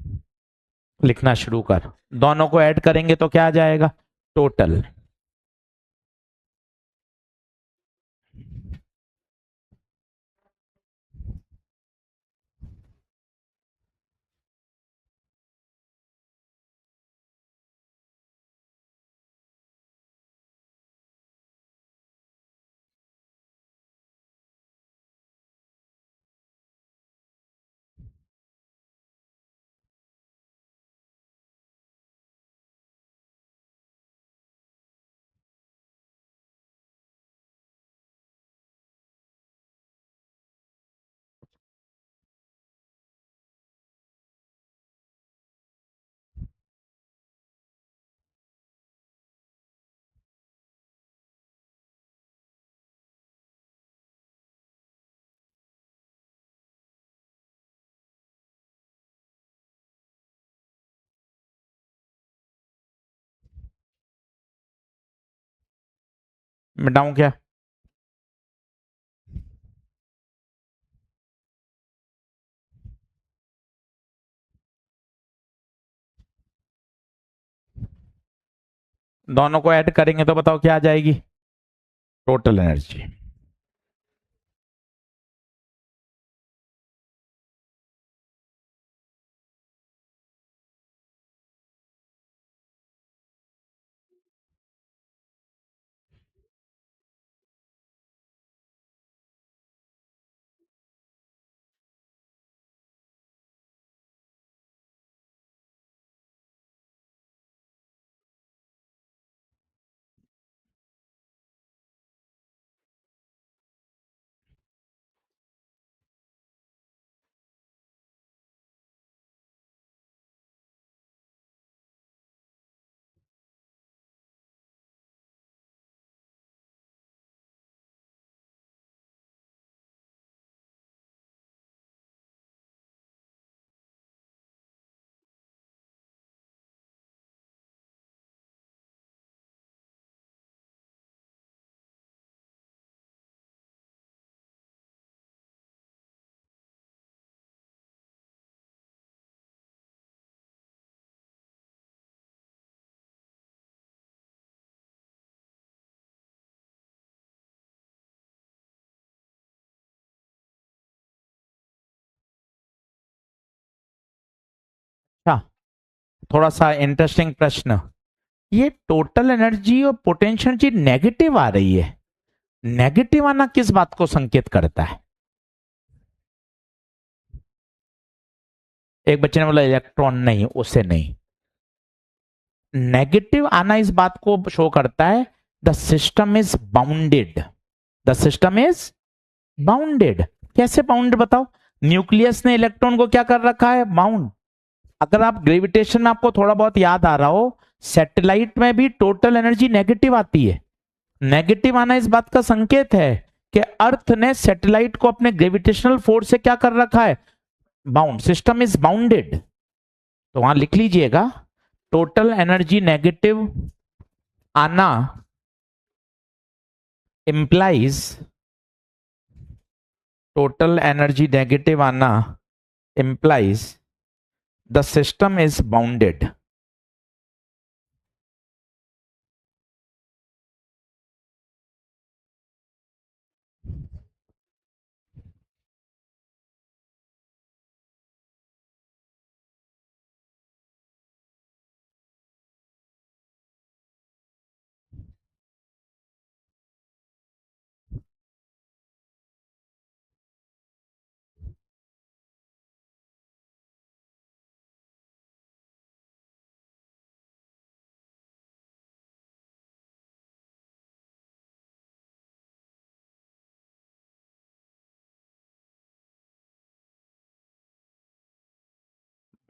लिखना शुरू कर, दोनों को ऐड करेंगे तो क्या आ जाएगा, टोटल। मिटाऊं क्या, दोनों को ऐड करेंगे तो बताओ क्या आ जाएगी? Total energy. अच्छा, थोड़ा सा इंटरेस्टिंग प्रश्न। ये टोटल एनर्जी और पोटेंशियल एनर्जी नेगेटिव आ रही है। नेगेटिव आना किस बात को संकेत करता है? एक बच्चे ने बोला इलेक्ट्रॉन नहीं, उससे नहीं। नेगेटिव आना इस बात को शो करता है the system is bounded. The system is bounded. कैसे बाउंडेड बताओ? न्यूक्लियस ने इलेक्ट्रॉन को क्या कर रखा है? बाउंड। अगर आप ग्रेविटेशन में आपको थोड़ा बहुत याद आ रहा हो, सैटेलाइट में भी टोटल एनर्जी नेगेटिव आती है। नेगेटिव आना इस बात का संकेत है कि अर्थ ने सैटेलाइट को अपने ग्रेविटेशनल फोर्स से क्या कर रखा है? बाउंड। System is bounded. तो वहां लिख लीजिएगा, टोटल एनर्जी नेगेटिव आना इंप्लाइज, टोटल एनर्जी नेगेटिव आना implies the system is bounded.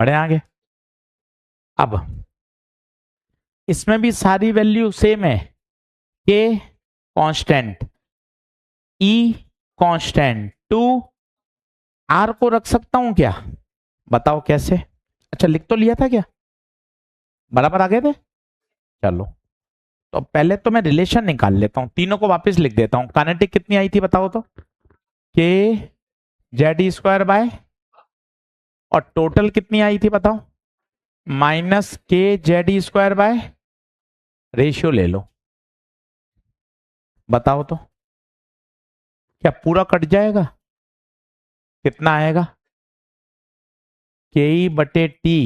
बढ़े आगे। अब इसमें भी सारी वैल्यू सेम है। K constant, E constant, two R को रख सकता हूं क्या? बताओ कैसे? अच्छा, लिख तो लिया था क्या? बराबर आ गए थे। चलो, तो पहले तो मैं रिलेशन निकाल लेता हूं, तीनों को वापस लिख देता हूं। काइनेटिक कितनी आई थी बताओ तो? के जेड स्क्वायर बाय, और टोटल कितनी आई थी बताओ? माइनस के जेड स्क्वायर बाय, रेशियो ले लो। बताओ तो, क्या पूरा कट जाएगा? कितना आएगा? के ई बटे टी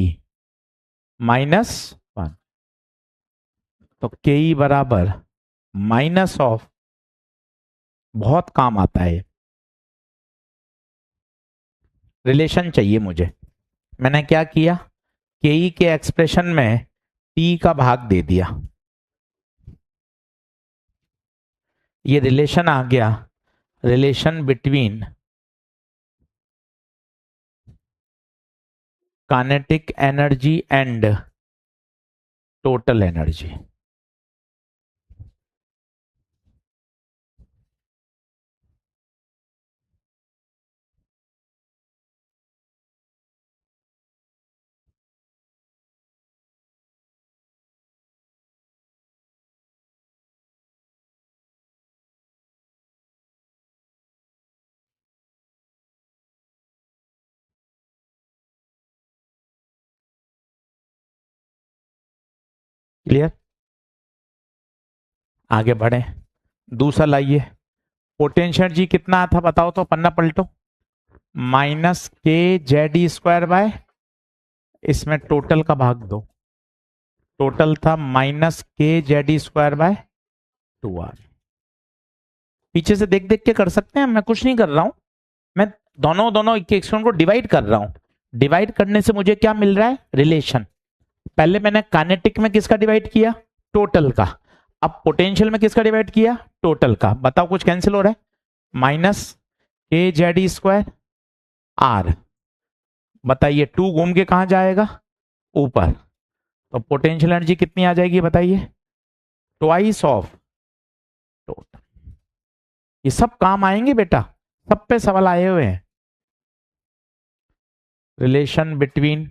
माइनस वन। तो के ई बराबर माइनस ऑफ, बहुत काम आता है। रिलेशन चाहिए मुझे। मैंने क्या किया? के ई के एक्सप्रेशन में टी का भाग दे दिया। ये रिलेशन आ गया, relation between kinetic energy and total energy. Clear? आगे बढ़े, दूसरा लाइए। पोटेंशियल एनर्जी कितना था बताओ तो, पन्ना पलटो। माइनस के जेड स्क्वायर बाय, इसमें टोटल का भाग दो, टोटल था माइनस के जेड स्क्वायर बाय 2r। पीछे से देख देख के कर सकते हैं, मैं कुछ नहीं कर रहा हूं, मैं दोनों दोनों इक्वेशन को डिवाइड कर रहा हूं। डिवाइड करने से मुझे क्या मिल रहा है, रिलेशन। पहले मैंने काइनेटिक में किसका डिवाइड किया, टोटल का। अब पोटेंशियल में किसका डिवाइड किया, टोटल का। बताओ कुछ कैंसिल हो रहा है, माइनस के जेड स्क्वायर आर। बताइए 2 घूम के कहां जाएगा, ऊपर। तो पोटेंशियल एनर्जी कितनी आ जाएगी बताइए, ट्वाइस ऑफ टोटल। ये सब काम आएंगे बेटा, सब पे सवाल आए हुए हैं। Relation between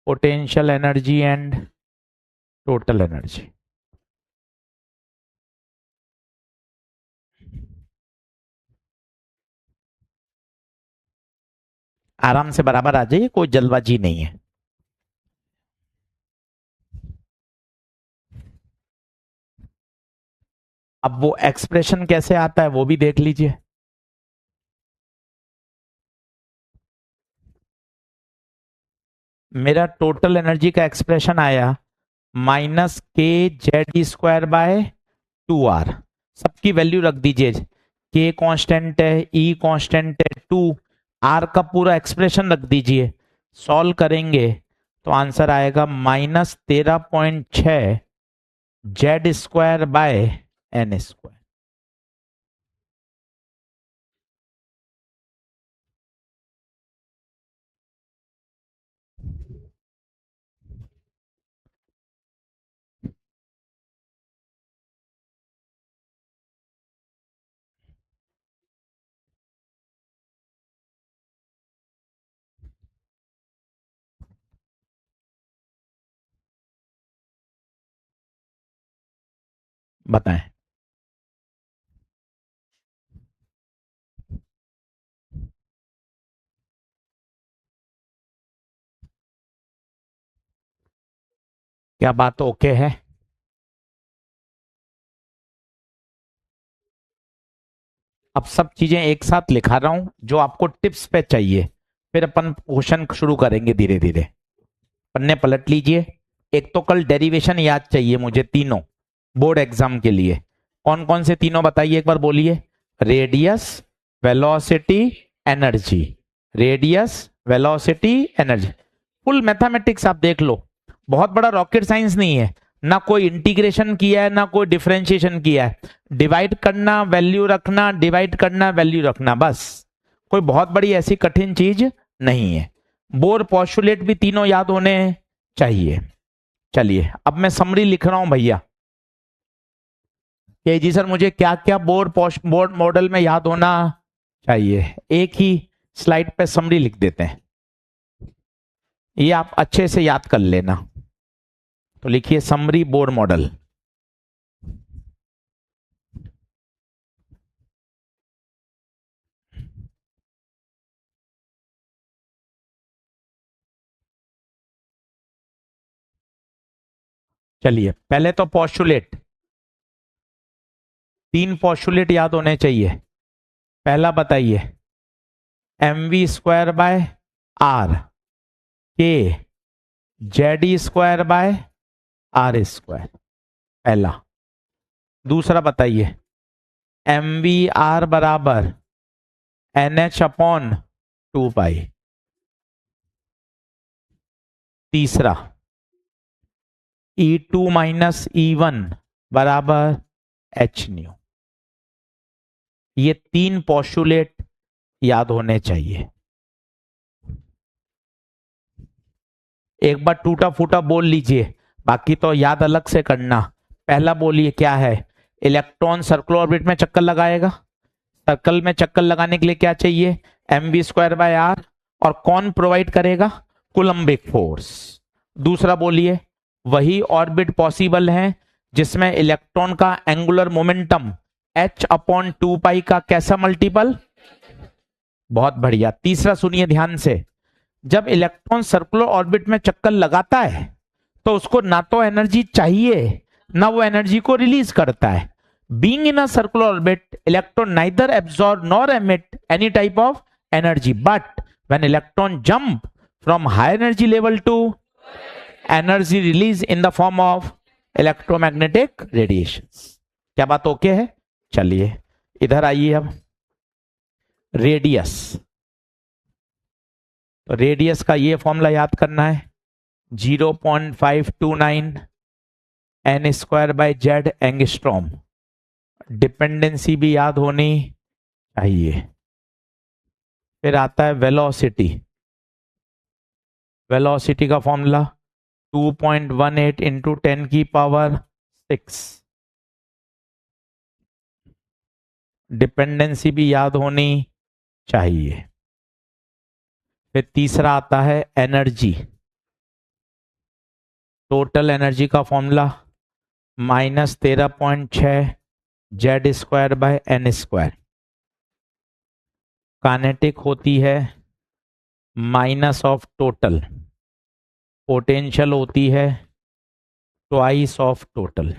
potential energy and total energy. आराम से बराबर आ जाइए, कोई जल्दबाजी नहीं है। अब वो एक्सप्रेशन कैसे आता है वो भी देख लीजिए। मेरा टोटल एनर्जी का एक्सप्रेशन आया माइनस के जेड स्क्वायर बाय 2r। सबकी वैल्यू रख दीजिए, के कांस्टेंट है, ई कांस्टेंट है, 2r का पूरा एक्सप्रेशन रख दीजिए। सॉल्व करेंगे तो आंसर आएगा -13.6 Z square by N square. बताएं। क्या बात ओके है? अब सब चीजें एक साथ लिखा रहा हूं जो आपको टिप्स पे चाहिए, फिर अपन क्वेश्चन शुरू करेंगे धीरे धीरे। पन्ने पलट लीजिए। एक तो कल डेरिवेशन याद चाहिए मुझे, तीनों बोर्ड एग्जाम के लिए। कौन कौन से तीनों बताइए एक बार, बोलिए। Radius, velocity, energy. Radius, velocity, energy. Full mathematics आप देख लो, बहुत बड़ा रॉकेट साइंस नहीं है। ना कोई इंटीग्रेशन किया है, ना कोई डिफरेंशिएशन किया है। डिवाइड करना, वैल्यू रखना, डिवाइड करना, वैल्यू रखना, बस। कोई बहुत बड़ी ऐसी कठिन चीज नहीं है। बोर पॉस्टुलेट भी तीनों याद होने चाहिए। चलिए अब मैं समरी लिख रहा हूं भैया कि जी सर मुझे क्या क्या बोर्ड मॉडल में याद होना चाहिए। एक ही स्लाइड पे समरी लिख देते हैं, ये आप अच्छे से याद कर लेना। तो लिखिए समरी बोर्ड मॉडल। चलिए पहले तो पॉस्टुलेट, 3 पॉस्टुलेट याद होने चाहिए। पहला बताइए, mv square by R K Z square by R square, पहला। दूसरा बताइए, एम वी आर बराबर एन एच अपॉन 2 पाई। तीसरा, E2 माइनस E1 बराबर एच न्यू। ये 3 पॉस्टुलेट याद होने चाहिए। एक बार टूटा फूटा बोल लीजिए, बाकी तो याद अलग से करना। पहला बोलिए क्या है, इलेक्ट्रॉन सर्कुलर ऑर्बिट में चक्कर लगाएगा। सर्कल में चक्कर लगाने के लिए क्या चाहिए, mv स्क्वायर बाय आर। और कौन प्रोवाइड करेगा, कुलम्बिक फोर्स। दूसरा बोलिए, वही ऑर्बिट पॉसिबल है जिसमें इलेक्ट्रॉन का एंगुलर मोमेंटम h अपॉन 2 पाई का कैसा मल्टीपल। बहुत बढ़िया। तीसरा सुनिए ध्यान से, जब इलेक्ट्रॉन सर्कुलर ऑर्बिट में चक्कर लगाता है तो उसको ना तो एनर्जी चाहिए ना वो एनर्जी को रिलीज करता है। Being in a circular orbit electron neither absorb nor emit any type of energy, but when electron jump from high energy level to energy release in the form of electromagnetic radiations. क्या बात okay है? चलिए इधर आइए अब। Radius, तो radius का ये फॉर्मूला याद करना है, 0.529 N square by Z angstrom. Dependency भी याद होनी चाहिए। फिर आता है वेलोसिटी, वेलोसिटी का फॉर्मूला 2.18 इंटू 10⁻⁶। डिपेंडेंसी भी याद होनी चाहिए। फिर तीसरा आता है एनर्जी, टोटल एनर्जी का formula -13.6 Z square by N square. Kinetic होती है माइनस ऑफ टोटल, पोटेंशियल होती है ट्वाइस ऑफ टोटल।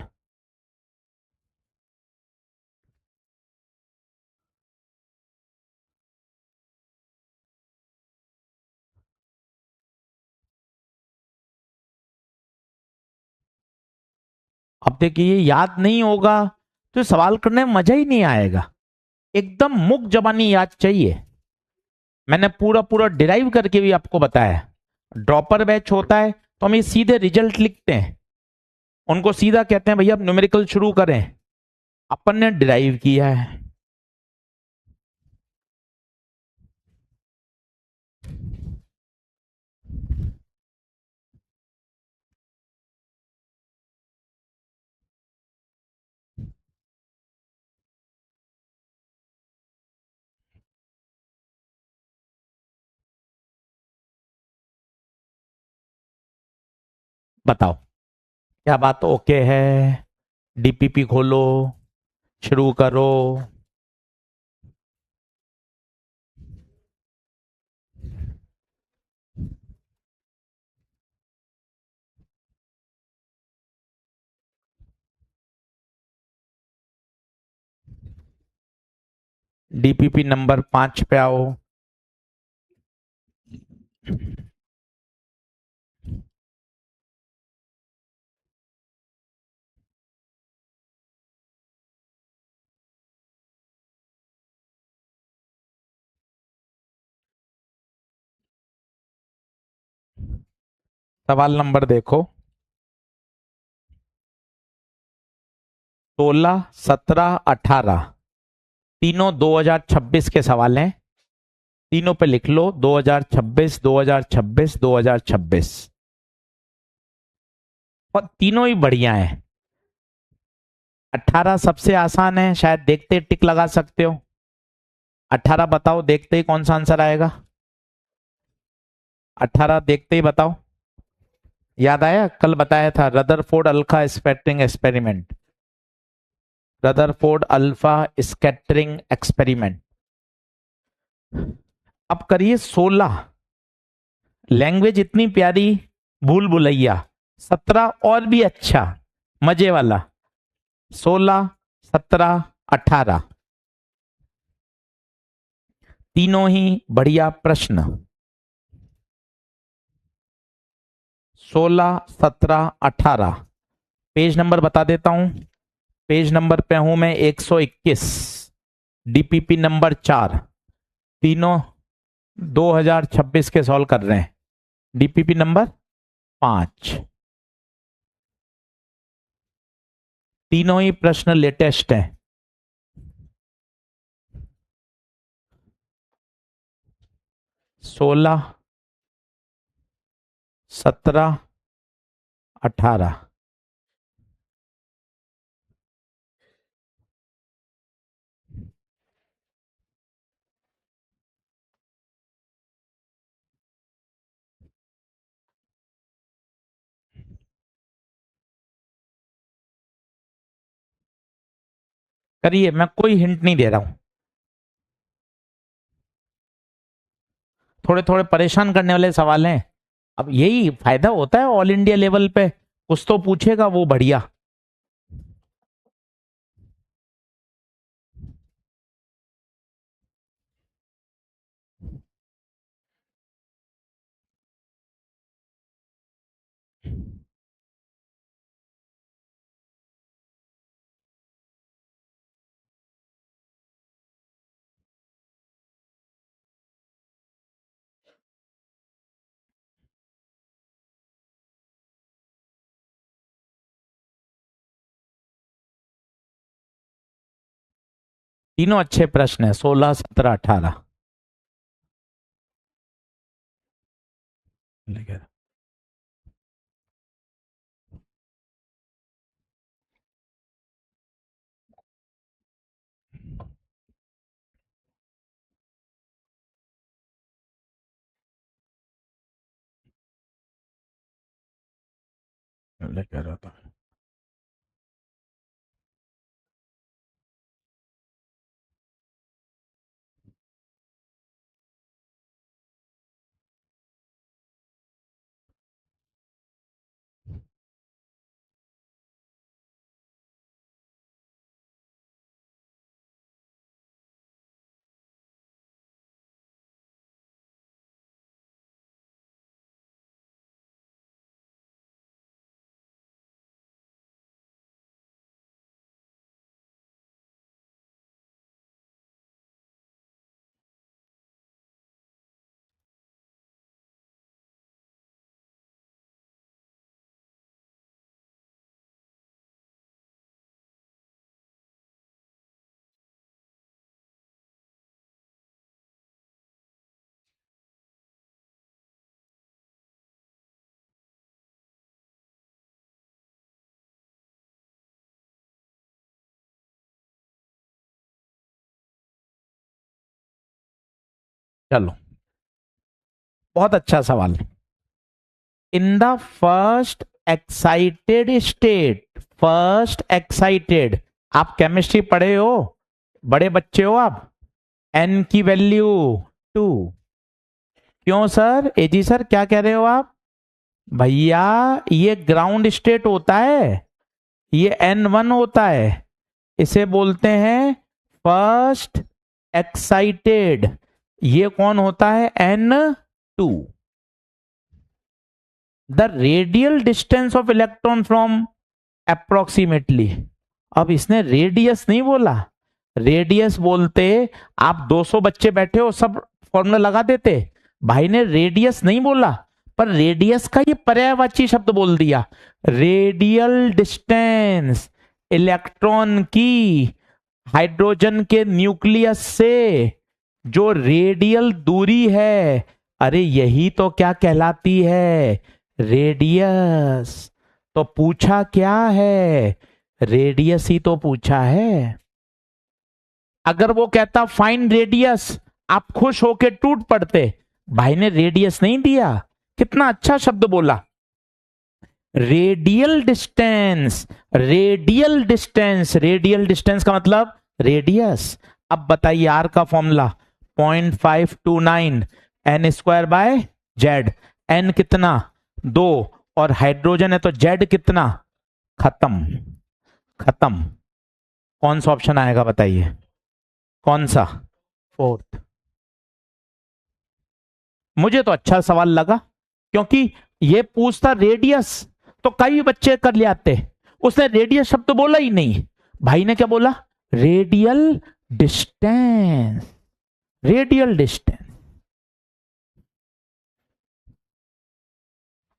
अब देखिए याद नहीं होगा तो सवाल करने में मजा ही नहीं आएगा। एकदम मुख जबानी याद चाहिए। मैंने पूरा पूरा डिराइव करके भी आपको बताया। ड्रॉपर बैच होता है तो हम ये सीधे रिजल्ट लिखते हैं, उनको सीधा कहते हैं भैया आप न्यूमेरिकल शुरू करें। अपन ने डिराइव किया है। बताओ क्या बात ओके है? डीपीपी खोलो, शुरू करो। डीपीपी नंबर 5 पे आओ। सवाल नंबर देखो, 16, 17, 18 तीनों 2026 के सवाल हैं। तीनों पे लिख लो 2026, 2026, 2026 और तीनों ही बढ़िया हैं। 18 सबसे आसान है, शायद देखते टिक लगा सकते हो। 18 बताओ, देखते ही कौन सा आंसर आएगा? 18 देखते ही बताओ। याद आया? कल बताया था Rutherford alpha scattering experiment, Rutherford alpha scattering experiment. अब करिए 16, लैंग्वेज इतनी प्यारी, भूल भुलैया। 17 और भी अच्छा, मजे वाला। 16, 17, 18 तीनों ही बढ़िया प्रश्न। 16, 17, 18 पेज नंबर बता देता हूं। पेज नंबर पे हूं मैं 121, डीपीपी नंबर 4। तीनों 2026 के सॉल्व कर रहे हैं। डीपीपी नंबर 5, तीनों ही प्रश्न लेटेस्ट हैं। सोलह, 17, 18 करिए, मैं कोई हिंट नहीं दे रहा हूं। थोड़े थोड़े परेशान करने वाले सवाल हैं। अब यही फायदा होता है ऑल इंडिया लेवल पे, कुछ तो पूछेगा वो बढ़िया। तीनों अच्छे प्रश्न है, 16, 17, 18। लेकर आता हूं। चलो, बहुत अच्छा सवाल। In the first excited state, first excited, आप केमिस्ट्री पढ़े हो, बड़े बच्चे हो आप, एन की वैल्यू 2। क्यों सर? एजी सर क्या कह रहे हो आप? भैया ये ग्राउंड स्टेट होता है, ये N1 होता है, इसे बोलते हैं फर्स्ट एक्साइटेड। ये कौन होता है? N2। The radial distance of electron from approximately. अब इसने रेडियस नहीं बोला, रेडियस बोलते आप 200 बच्चे बैठे हो सब फॉर्मूला लगा देते। भाई ने रेडियस नहीं बोला, पर रेडियस का ये पर्यायवाची शब्द बोल दिया। रेडियल डिस्टेंस इलेक्ट्रॉन की हाइड्रोजन के न्यूक्लियस से जो रेडियल दूरी है, अरे यही तो क्या कहलाती है? रेडियस। तो पूछा क्या है? रेडियस ही तो पूछा है। अगर वो कहता फाइंड रेडियस, आप खुश होके टूट पड़ते। भाई ने रेडियस नहीं दिया, कितना अच्छा शब्द बोला, radial distance. Radial distance, radial distance का मतलब रेडियस। अब बताइए आर का formula 0.529 N square by Z. N कितना? 2, और हाइड्रोजन है तो जेड कितना? खत्म, खत्म। कौन सा ऑप्शन आएगा बताइए? कौन सा? फोर्थ। मुझे तो अच्छा सवाल लगा, क्योंकि ये पूछता रेडियस तो कई बच्चे कर ले आते, उसने रेडियस शब्द तो बोला ही नहीं। भाई ने क्या बोला? Radial distance, radial distance.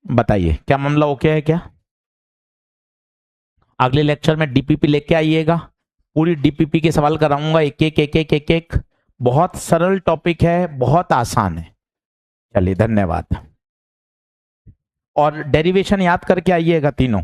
बताइए क्या मामला ओके है क्या? अगले लेक्चर में डीपीपी लेके आइएगा, पूरी डीपीपी के सवाल कराऊंगा, एक एक एक एक एक एक। बहुत सरल टॉपिक है, बहुत आसान है। चलिए धन्यवाद। और डेरिवेशन याद करके आइएगा तीनों।